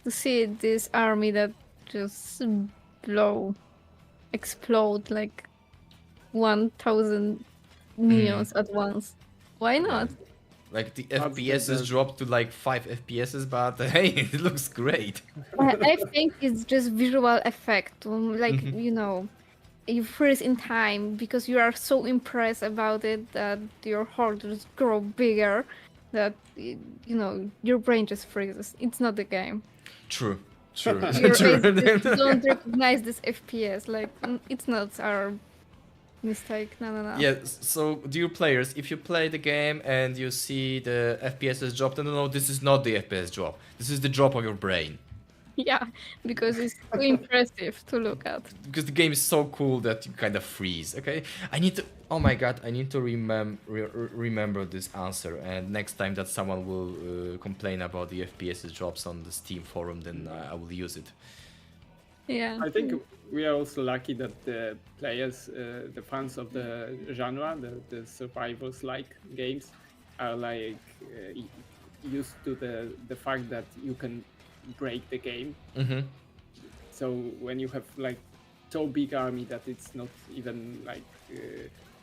To see this army that just explode like 1,000 minions at once. Why not? Like the That's FPS the- has dropped to like 5 FPS, but hey, it looks great. I think it's just visual effect. Like, Mhm. You freeze in time because you are so impressed about it that your heart just grow bigger that, your brain just freezes. It's not the game. True. Your True. eyes just don't recognize this FPS. Like, it's not our mistake. No. Yeah, so dear players, if you play the game and you see the FPS has dropped, no, this is not the FPS drop. This is the drop of your brain. Yeah, because it's too impressive to look at. Because the game is so cool that you kind of freeze, okay? Oh my god, I need to remember this answer, and next time that someone will complain about the FPS drops on the Steam forum, then I will use it. Yeah. I think we are also lucky that the players, the fans of the genre, the survivors-like games, are like used to the fact that you can break the game. Mm-hmm. So when you have like so big army that it's not even like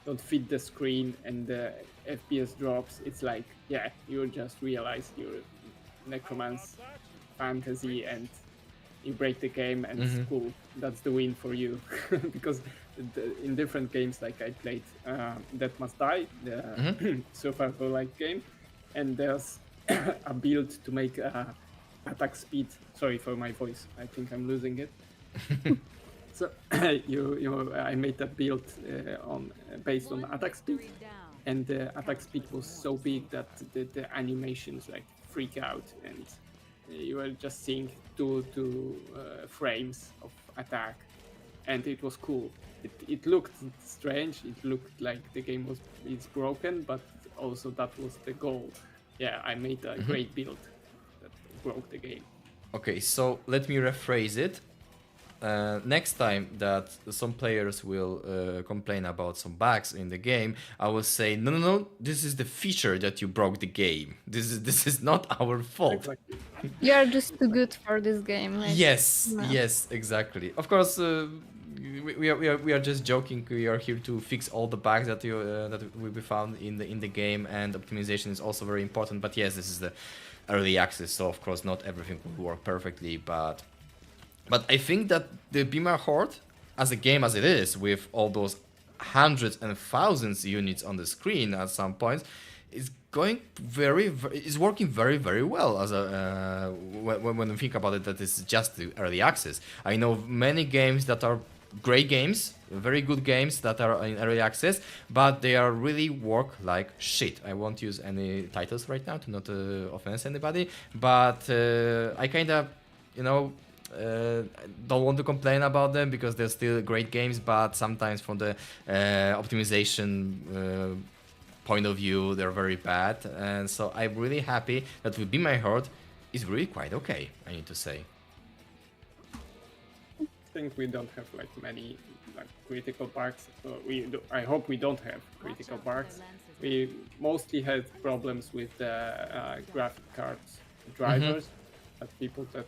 don't fit the screen and the FPS drops, it's like, yeah, you just realize your necromance fantasy and you break the game and it's cool. That's the win for you. Because in different games, like I played Death Must Die, the survival-like game, and there's a build to make attack speed. Sorry for my voice. I think I'm losing it. So I made that build based on attack speed, and the attack speed was so big that the animations like freak out, and you were just seeing two frames of attack, and it was cool. It looked strange. It looked like the game is broken, but also that was the goal. yeah, I made a great build that broke the game. Okay, so let me rephrase it. Next time that some players will complain about some bugs in the game, I will say, no, this is the feature that you broke the game. This is not our fault. Exactly. You are just too good for this game. Like, Yes, no. yes, exactly. Of course, we are just joking. We are here to fix all the bugs that will be found in the game, and optimization is also very important. But yes, this is the early access, so of course not everything will work perfectly. But I think that the Be My Horde, as a game as it is, with all those hundreds and thousands units on the screen at some points, is going is working very well as a when we think about it, that it's just the early access. I know many games that are great games, very good games that are in early access, but they are really work like shit. I won't use any titles right now to not offend anybody, but I kind of, you know, don't want to complain about them because they're still great games, but sometimes from the optimization point of view, they're very bad. And so I'm really happy that with Be My Horde is really quite okay, I need to say. I think we don't have like many like critical bugs. I hope we don't have critical bugs. We mostly had problems with the graphic cards drivers, but people that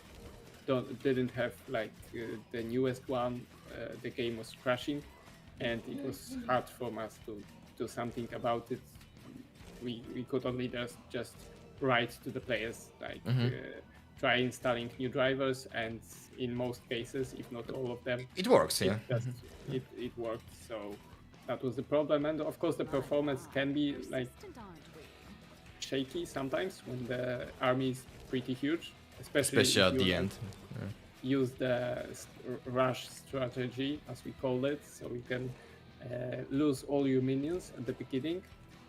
didn't have like the newest one, the game was crashing, and it was hard for us to do something about it. We could only just write to the players like try installing new drivers, and in most cases, if not all of them, It works, yeah. it worked. So that was the problem, and of course the performance can be like shaky sometimes when the army is pretty huge, especially At if the you end. use the rush strategy, as we call it, so you can lose all your minions at the beginning.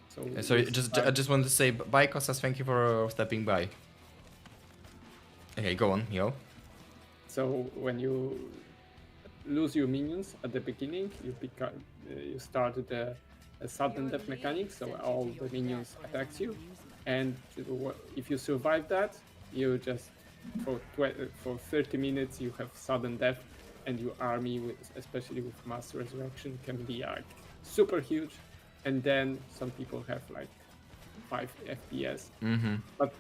So Sorry, you I just wanted to say bye, Kostas. Thank you for stepping by. Okay, go on, yo. So when you lose your minions at the beginning, you start a sudden death mechanic, so all the minions attacks you, and if you survive that, you just for 30 minutes you have sudden death, and your army, especially with mass resurrection, can be like super huge, and then some people have like 5 FPS. But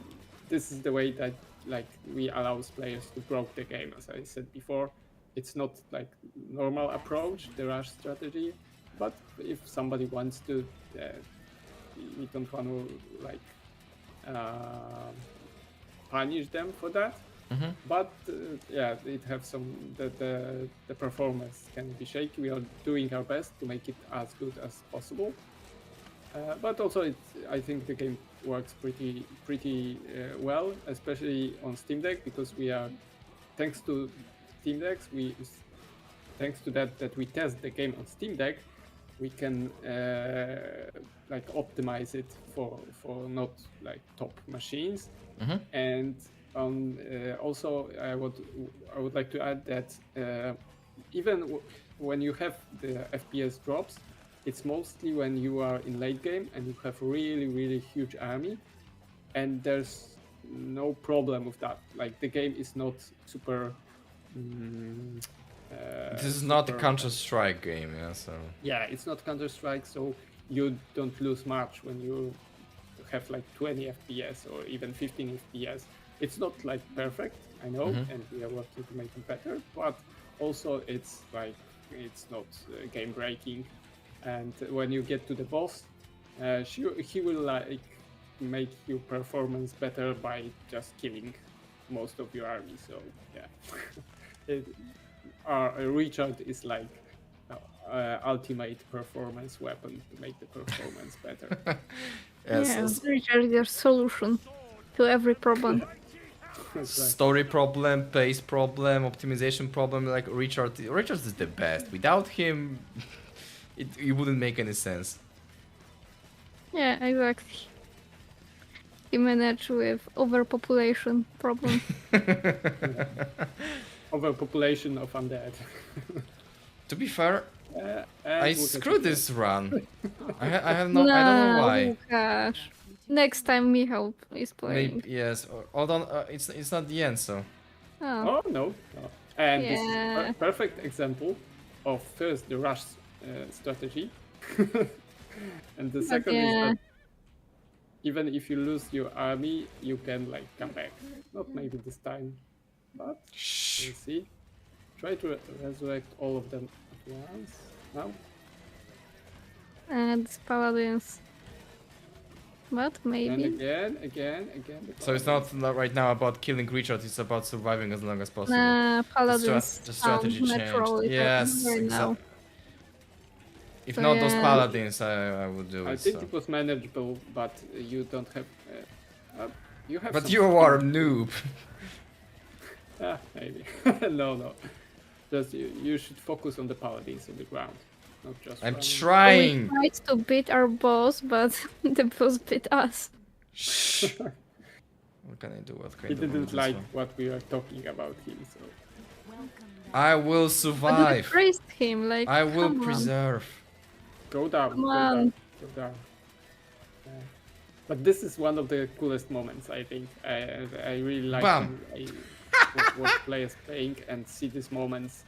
this is the way that like we allow players to broke the game. As I said before, it's not like normal approach, the rush strategy, but if somebody wants to, we don't want to like punish them for that. But yeah, it have some the performance can be shaky. We are doing our best to make it as good as possible. But also, I think the game works pretty well, especially on Steam Deck, because we are, thanks to Steam Decks, thanks to that we test the game on Steam Deck, we can like optimize it for not like top machines, and also I would like to add that even when you have the FPS drops, it's mostly when you are in late game and you have really huge army, and there's no problem with that. Like the game is not super. This is not a Counter-Strike game, yeah. So yeah, it's not Counter-Strike, so you don't lose much when you have like 20 FPS or even 15 FPS. It's not like perfect, I know, and we are working to make it better, but also it's like it's not game breaking. And when you get to the boss, he will like make your performance better by just killing most of your army. So yeah, Richard is like ultimate performance weapon to make the performance better. yes, Richard, your solution to every problem. story problem, pace problem, optimization problem. Like Richard is the best. Without him, it wouldn't make any sense. Yeah, exactly. He managed with overpopulation problem. Overpopulation of undead. To be fair, And I Łukasz screwed Kostka. this run. I have no. I don't know why. Łukasz. Next time Michał is playing. Maybe yes. Hold on. It's not the end. So Oh. Oh no. And this is Yeah. a perfect example of first the rush strategy, and the second is yeah. that even if you lose your army, you can like come back. Not maybe this time, but we'll see. Try to resurrect all of them at once. Now, And paladins. But and maybe. again. the so it's paladins. not right now about killing Richard. It's about surviving as long as possible. Nah, The paladins strategy sound changed. naturally Yes, right now. exactly. If So, not those yeah. paladins, I would do I it. think So. it was manageable, but you don't have. You have. But some you are a noob. Maybe. No. Just you should focus on the paladins on the ground, not just. I'm running. trying. We tried to beat our boss, but the boss beat us. Shh. What can I do? What can I He do? didn't This like one? what we are talking about him, so. I will But we survive. praised him, like, I will come on. preserve. Go down, Come go on. down, go down. But this is one of the coolest moments, I think. I really like Bam. watch players playing and see these moments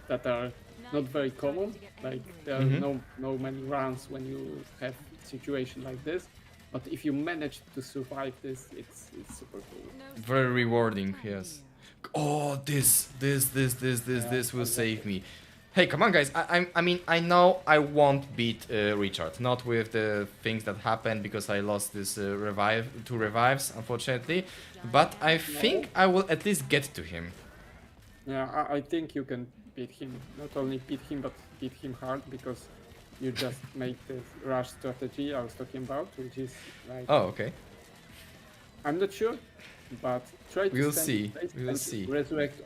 that are not very common. Like there are Mhm. no many rounds when you have situation like this. But if you manage to survive this, it's super cool. Very rewarding. Yes. Oh, this will save me. Hey, come on, guys. I mean, I know I won't beat Richard. Not with the things that happened because I lost this two revives, unfortunately. But I think I will at least get to him. Yeah, I think you can beat him. Not only beat him, but beat him hard because you just make the rush strategy I was talking about, which is like Oh, okay. I'm not sure, but try to We'll stand see. in place We'll and see. resurrect.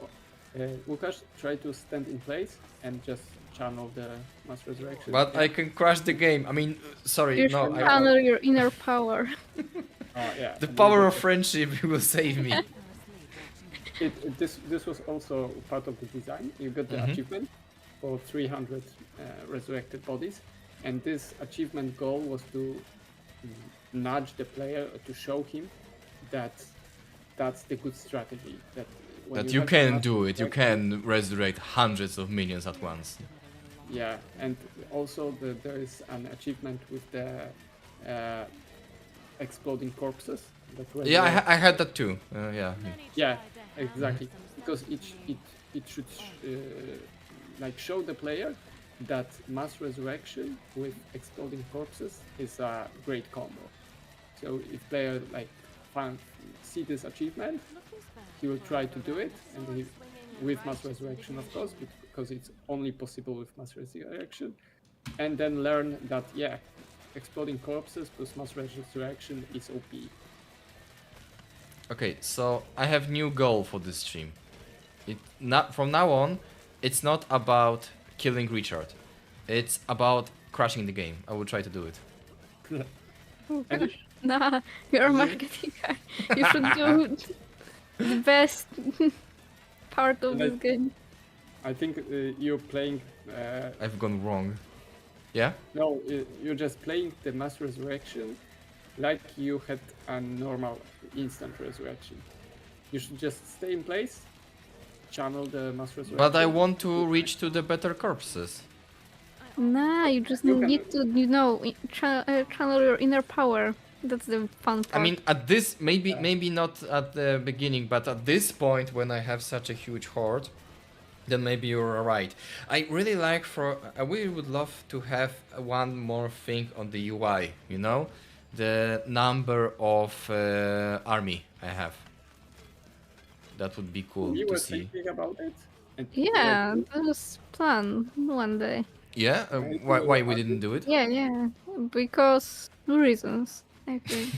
Łukasz, try to stand in place and just channel the mass resurrection. But I can crash the game. I mean, sorry, You no. should I, channel your inner power. yeah. the and power you of get friendship will save me. this was also part of the design. You got the Mhm. achievement for 300 resurrected bodies, and this achievement goal was to nudge the player to show him that that's the good strategy. That when That you have can mass do it. You resurrection- can resurrect hundreds of millions at once. Yeah, and also there is an achievement with the exploding corpses. That Yeah, resurrect- I had that too. Yeah. Yeah, exactly. Because it should like show the player that mass resurrection with exploding corpses is a great combo. So if player like see this achievement, he will try to do it, and with mass resurrection, of course, because it's only possible with mass resurrection, and then learn that yeah, exploding corpses plus mass resurrection is OP. Okay, so I have new goal for this stream. From now on, it's not about killing Richard. It's about crashing the game. I will try to do it. And Nah, you're a marketing guy. You should do the best part of And this game. I think you're playing. I've gone wrong. Yeah? No, you're just playing the mass resurrection like you had a normal instant resurrection. You should just stay in place, channel the mass resurrection. But I want to reach to the better corpses. Nah, you just You can- need to, channel your inner power. That's the fun part. I mean, at this, maybe not at the beginning, but at this point when I have such a huge horde, then maybe you're right. I really would love to have one more thing on the UI, you know? The number of army I have. That would be cool We to were see. thinking about it. And yeah, that was plan one day. Yeah? Why we didn't do it? Yeah, because reasons, I think.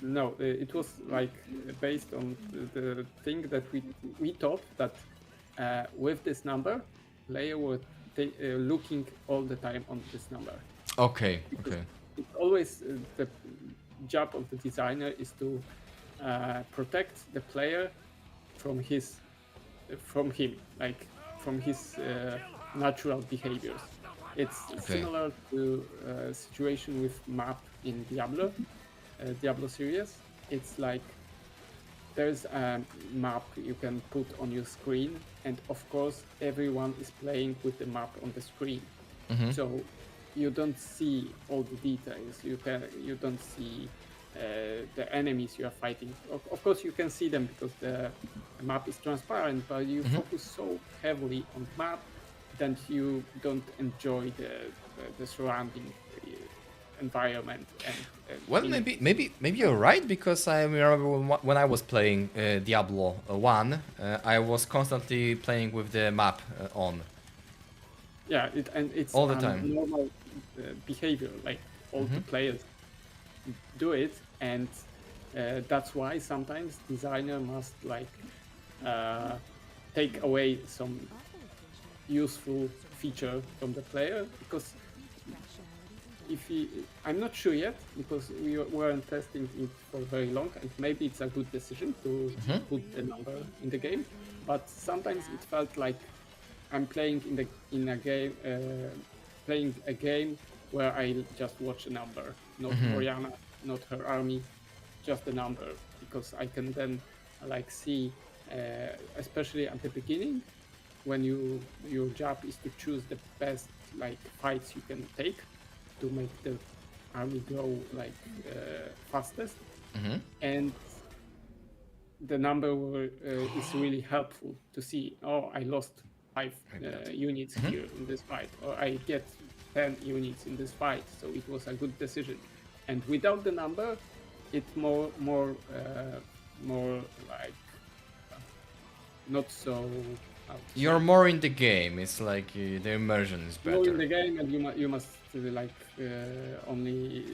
No, it was like based on the thing that we thought that with this number, player would looking all the time on this number. Okay. It's always the job of the designer is to protect the player from his natural behaviors. It's Okay. similar to situation with map in Diablo, Diablo series, it's like there's a map you can put on your screen, and of course everyone is playing with the map on the screen. So you don't see all the details. You don't see the enemies you are fighting. Of course you can see them because the map is transparent, but you focus so heavily on the map that you don't enjoy the surrounding environment. Well, maybe you're right, because I remember when I was playing Diablo 1, I was constantly playing with the map on. Yeah, it's all the time. normal behavior. Like all the players do it, and that's why sometimes designer must like take away some useful feature from the player, because I'm not sure yet, because we weren't testing it for very long, and maybe it's a good decision to put the number in the game, but sometimes it felt like I'm playing playing a game where I just watch a number, not Oriana, not her army, just the number, because I can then like see, especially at the beginning, when your job is to choose the best like fights you can take to make the army grow like fastest, and the number is really helpful to see. Oh, I lost 5 units here in this fight, or I get 10 units in this fight, so it was a good decision. And without the number, it's more like not so. You're more in the game. It's like the immersion is better. More in the game, and you must like only.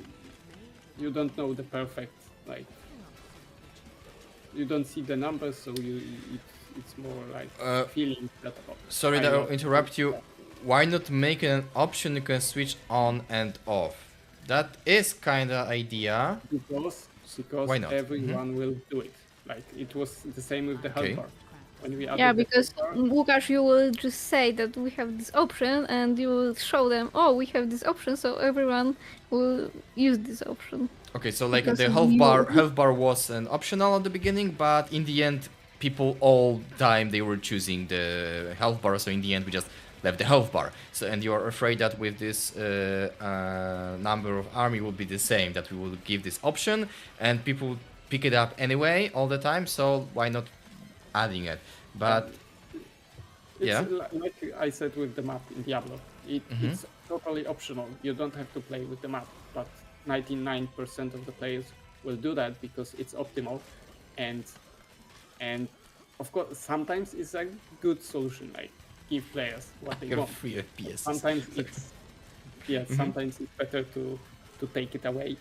You don't know the perfect like. You don't see the numbers, so it's more like feeling that. Sorry that I'll interrupt you. Why not make an option you can switch on and off? That is kinda idea. Because Why not? everyone will do it. Like it was the same with the health bar. When we Yeah, added the because health bar, Łukasz, you will just say that we have this option, and you will show them, oh, we have this option, so everyone will use this option. Okay, so like Because the health bar was an optional at the beginning, but in the end, people all time they were choosing the health bar. So in the end, we just left the health bar. So and you are afraid that with this number of army will be the same, that we will give this option and people pick it up anyway all the time. So why not adding it? But it's yeah, like I said with the map in Diablo, it's totally optional. You don't have to play with the map, but 99% of the players will do that because it's optimal, and of course sometimes it's a good solution, like give players what they you're want. free FPS. Sometimes it's sometimes it's better to take it away,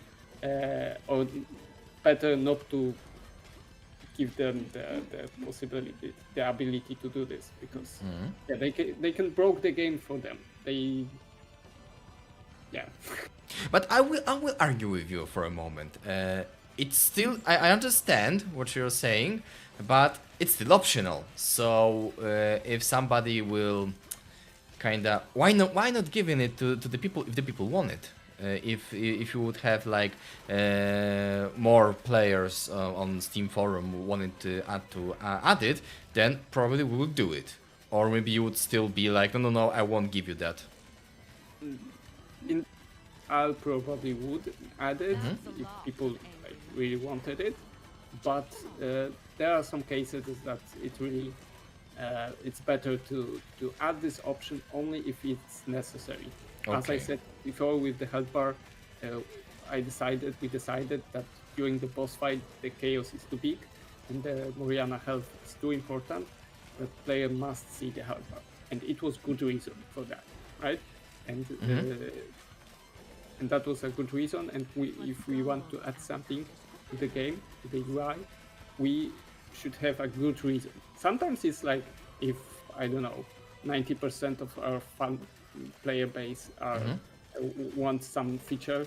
or better not to give them the possibility, the ability to do this, because they can broke the game for them. But I will argue with you for a moment. It's still I understand what you're saying, but it's still optional. So if somebody will kinda why not giving it to the people if the people want it? If you would have like more players on Steam forum wanting to add it, then probably we would do it. Or maybe you would still be like, no, I won't give you that. I probably would add it if people like really wanted it, but there are some cases that it really it's better to add this option only if it's necessary. As I said before with the health bar, we decided that during the boss fight the chaos is too big and the Moriana health is too important. The player must see the health bar, and it was good reason for that, right? And and that was a good reason. And if we want to add something to the game, to the UI, we should have a good reason. Sometimes it's like if I don't know, 90% of our fun player base are want some feature,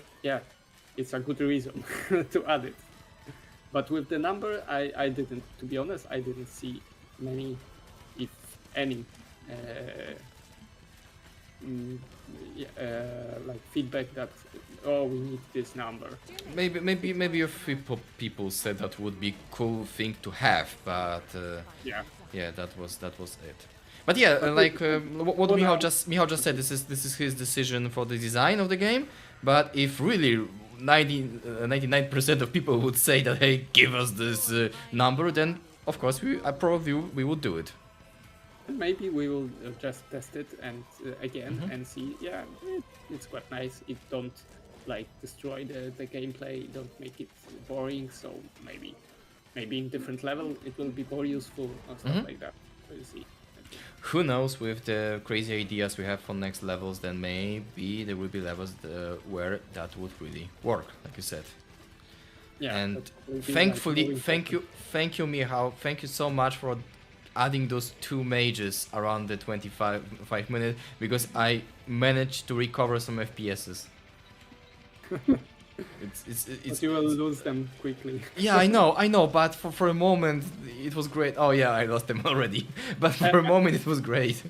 it's a good reason to add it. But with the number, I didn't, to be honest, I didn't see many, if any, mm, like feedback that we need this number. Maybe a few people said that would be cool thing to have, but Yeah. yeah, that was it. But yeah, like what Michał just said, this is his decision for the design of the game. But if really 99% of people would say that, hey, give us this number, then of course we would do it. And maybe we will just test it and again and see. Yeah, it's quite nice. It don't like destroy the gameplay. Don't make it boring. So maybe in different level it will be more useful or stuff like that. We'll see. Who knows, with the crazy ideas we have for next levels, then maybe there will be levels where that would really work, like you said. Yeah. And that will be, thankfully, like, thank you, Michał. Thank you so much for adding those 2 mages around the 25 minutes, because I managed to recover some FPSs. But you will lose them quickly. Yeah, I know, but for a moment it was great. Oh yeah, I lost them already. But for a moment it was great.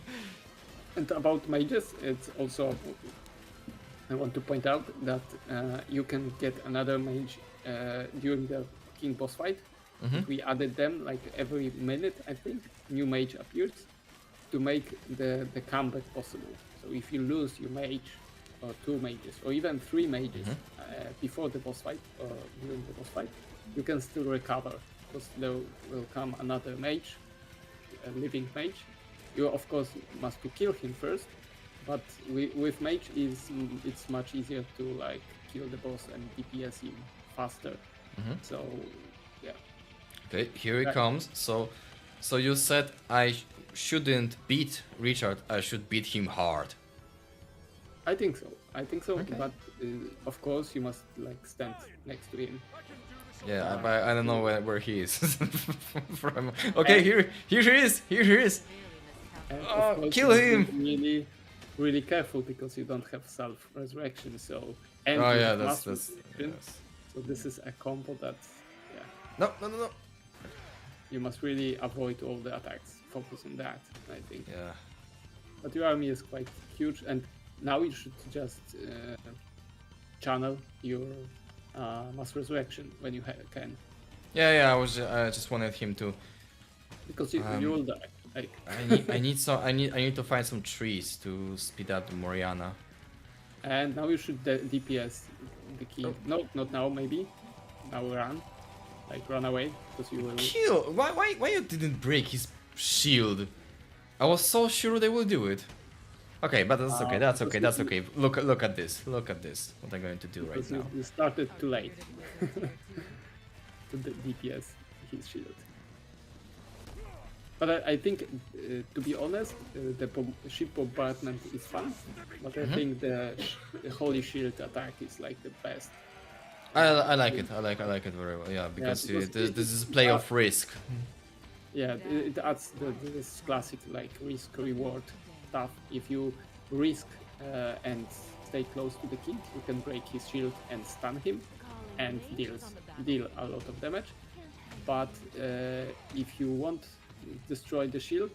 And about mages, it's also I want to point out that you can get another mage during the king boss fight. We added them like every minute, I think. New mage appears to make the comeback possible. So if you lose your mage, or 2 mages, or even 3 mages before the boss fight or during the boss fight, you can still recover, because there will come another mage, a living mage. You of course must to kill him first, but with mage it's much easier to like kill the boss and DPS him faster. So yeah. Okay, here he comes. So you said I shouldn't beat Richard. I should beat him hard. I think so. Okay. But of course you must like stand next to him. Yeah, but I don't know where he is. From. Okay, here he is. Here he is. And Oh, of course kill you must him! be really careful, because you don't have self resurrection. So Oh you yeah, have that's mass resurrection. yes. So this is a combo that No. you must really avoid all the attacks. Focus on that, I think. Yeah. But your army is quite huge, and now you should just channel your mass resurrection when you can, Yeah. I just wanted him to. because you will die. Like, I need to find some trees to speed up Moriana. and now you should DPS the king. No, not now. Maybe now run away, because you will. Kill! Why you didn't break his shield? I was so sure they will do it. Okay, but that's okay. That's okay. That's okay. Look at this. Look at this. What I'm going to do right Because now. you started too late to DPS his shield. But I think, to be honest, the ship bombardment is fun. But I think the holy shield attack is like the best. I like it. I like it very well. Yeah, because because this is play of risk. Yeah, it adds this classic like risk reward stuff. If you risk and stay close to the king, you can break his shield and stun him, and deal a lot of damage. But if you won't destroy the shield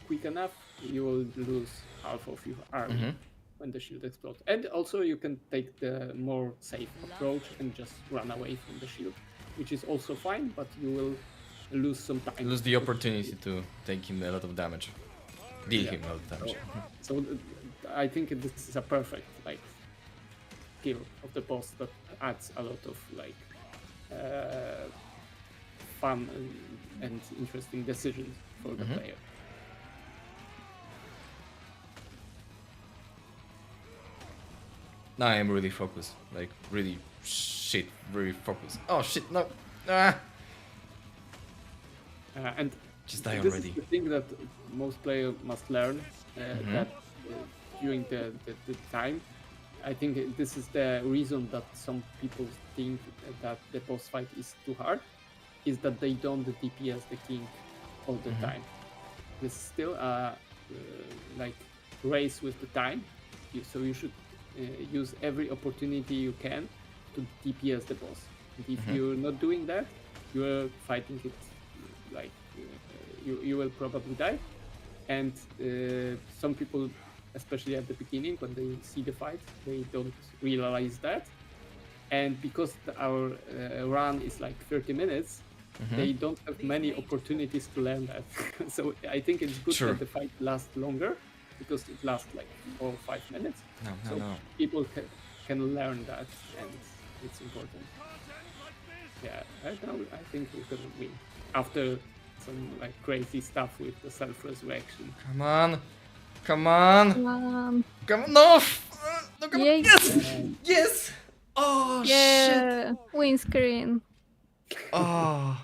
quick enough, you will lose half of your army when the shield explodes. And also you can take the more safe approach and just run away from the shield, which is also fine, but you will lose some time. Lose the opportunity to take him a lot of damage. Deal him a lot of damage. So I think this is a perfect like skill of the boss that adds a lot of like fun and interesting decisions for the player. Now I am really focused. Like really very focused. Oh shit, no. Ah. And Just die this already. is the thing that most players must learn that during the time. I think this is the reason that some people think that the boss fight is too hard, is that they don't DPS the king all the time. This is still a like race with the time, so you should use every opportunity you can to DPS the boss. And if you're not doing that, you're fighting it like you will probably die. And some people especially at the beginning when they see the fight, they don't realize that. And because our run is like 30 minutes, they don't have many opportunities to learn that. So I think it's good Sure. that the fight lasts longer because it lasts like 4 or 5 minutes. No, So no. people can learn that, and it's important. Yeah, right now I think we're gonna win after some like crazy stuff with the self-resurrection. Come on. Come on. Um, Come on. No. No, come on. Yay. Yes. Yes. Oh, shit. yeah, windscreen. Oh.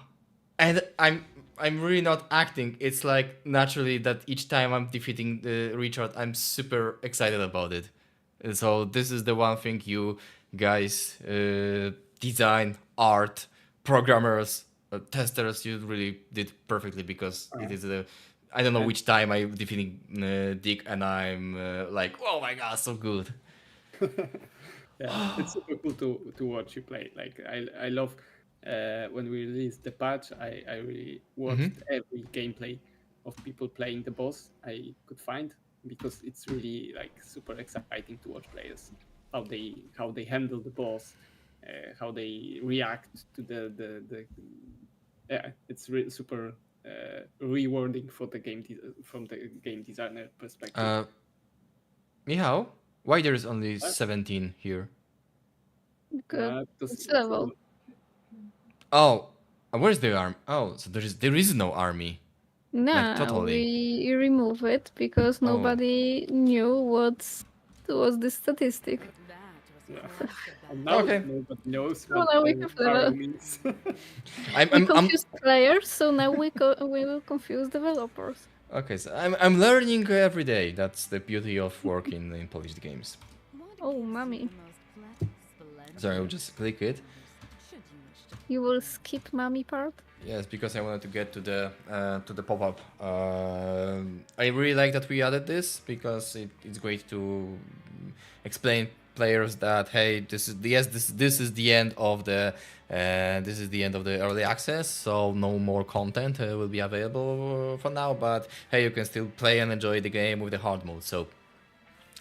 And I'm really not acting. It's like naturally that each time I'm defeating Richard, I'm super excited about it. And so this is the one thing you guys, design, art, programmers, testers, you really did perfectly because it is I don't know which time I'm defeating Dick and I'm like, oh my god, so good. Yeah, it's super cool to watch you play. Like I love when we released the patch. I really watched every gameplay of people playing the boss I could find because it's really like super exciting to watch players how they handle the boss, how they react to the yeah. It's really super rewarding for the from the game designer perspective. Michał, why there is only 17 here? Good. Because It's level. Oh, where's the arm? Oh, so there is no army. Nah, totally. we remove it because Oh. nobody knew what was the statistic. That was Yeah. quite the And now Okay. nobody knows Oh, what now we the have level. arrow means. We confused players, so now we will confuse developers. Okay, so I'm learning every day. That's the beauty of working in Polish games. Oh, mommy. Sorry, I'll just click it. You will skip mommy part? Yes, because I wanted to get to the pop-up. I really like that we added this because it's great to explain players that hey, this is the end of the early access, so no more content will be available for now. But hey, you can still play and enjoy the game with the hard mode. So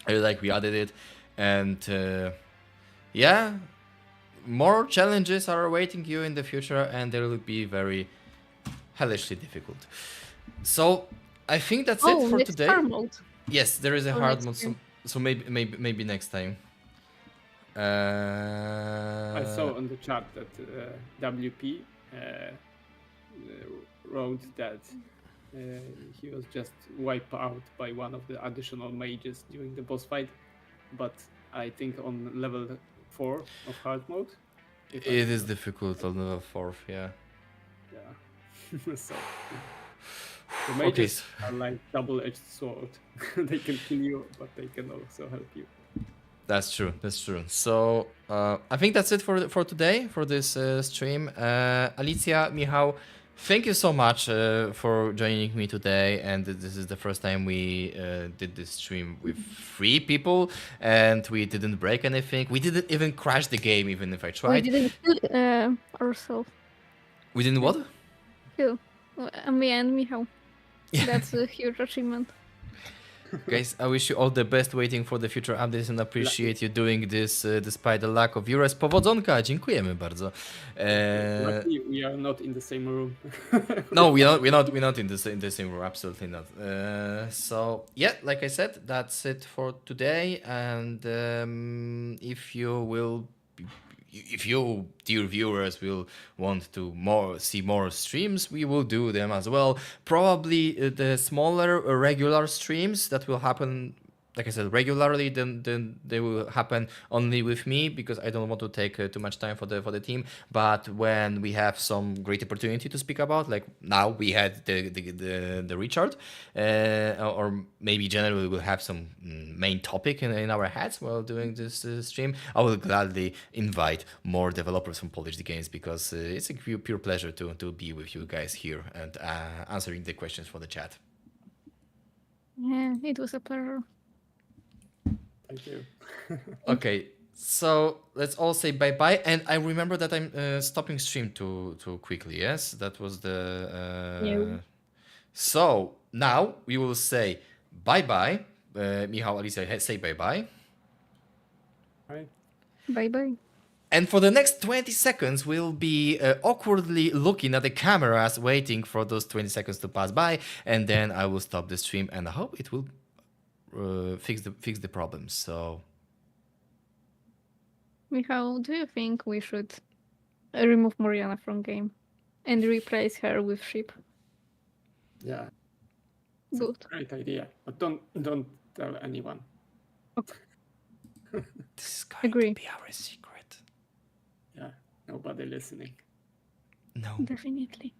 I really like we added it, and yeah. More challenges are awaiting you in the future, and they will be very hellishly difficult. So I think that's it for next today. hard mode. Yes, there is a Or hard next mode, so maybe next time. I saw on the chat that WP wrote that he was just wiped out by one of the additional mages during the boss fight, but I think on level 4 of hard mode. It is difficult on level 4, yeah. Yeah. So the mages are like double-edged sword. They can kill you, but they can also help you. That's true. So I think that's it for today, for this stream. Alicja, Michał, thank you so much for joining me today. And this is the first time we did this stream with 3 people, and we didn't break anything. We didn't even crash the game, even if I We tried. didn't kill ourselves. We didn't what? Kill. Me and Michał. Yeah. That's a huge achievement. Guys, I wish you all the best waiting for the future updates and appreciate you doing this despite the lack of viewers. Powodzonka, dziękujemy bardzo. Luckily, we are not in the same room. No, we're not in the same room. Absolutely not. So yeah, like I said, that's it for today. And if you, dear viewers, will want to see more streams, we will do them as well. Probably the smaller regular streams that will happen, like I said, regularly, then they will happen only with me because I don't want to take too much time for the team. But when we have some great opportunity to speak about, like now we had the Richard, or maybe generally we'll have some main topic in our heads while doing this stream, I will gladly invite more developers from Polish games because it's a pure pleasure to be with you guys here and answering the questions for the chat. Yeah, it was a pleasure. Thank you. Okay, so let's all say bye-bye. And I remember that I'm stopping stream too quickly, yes? That was the... Yeah. So now we will say bye-bye. Michał, Alicja, say bye-bye. Right? Bye bye. And for the next 20 seconds, we'll be awkwardly looking at the cameras, waiting for those 20 seconds to pass by, and then I will stop the stream, and I hope it will fix the problem. So, Michał, do you think we should remove Moriana from game and replace her with sheep? Yeah. Good. Great idea. But don't tell anyone. this is going Agree. to be our secret. Yeah. Nobody listening. No. Definitely.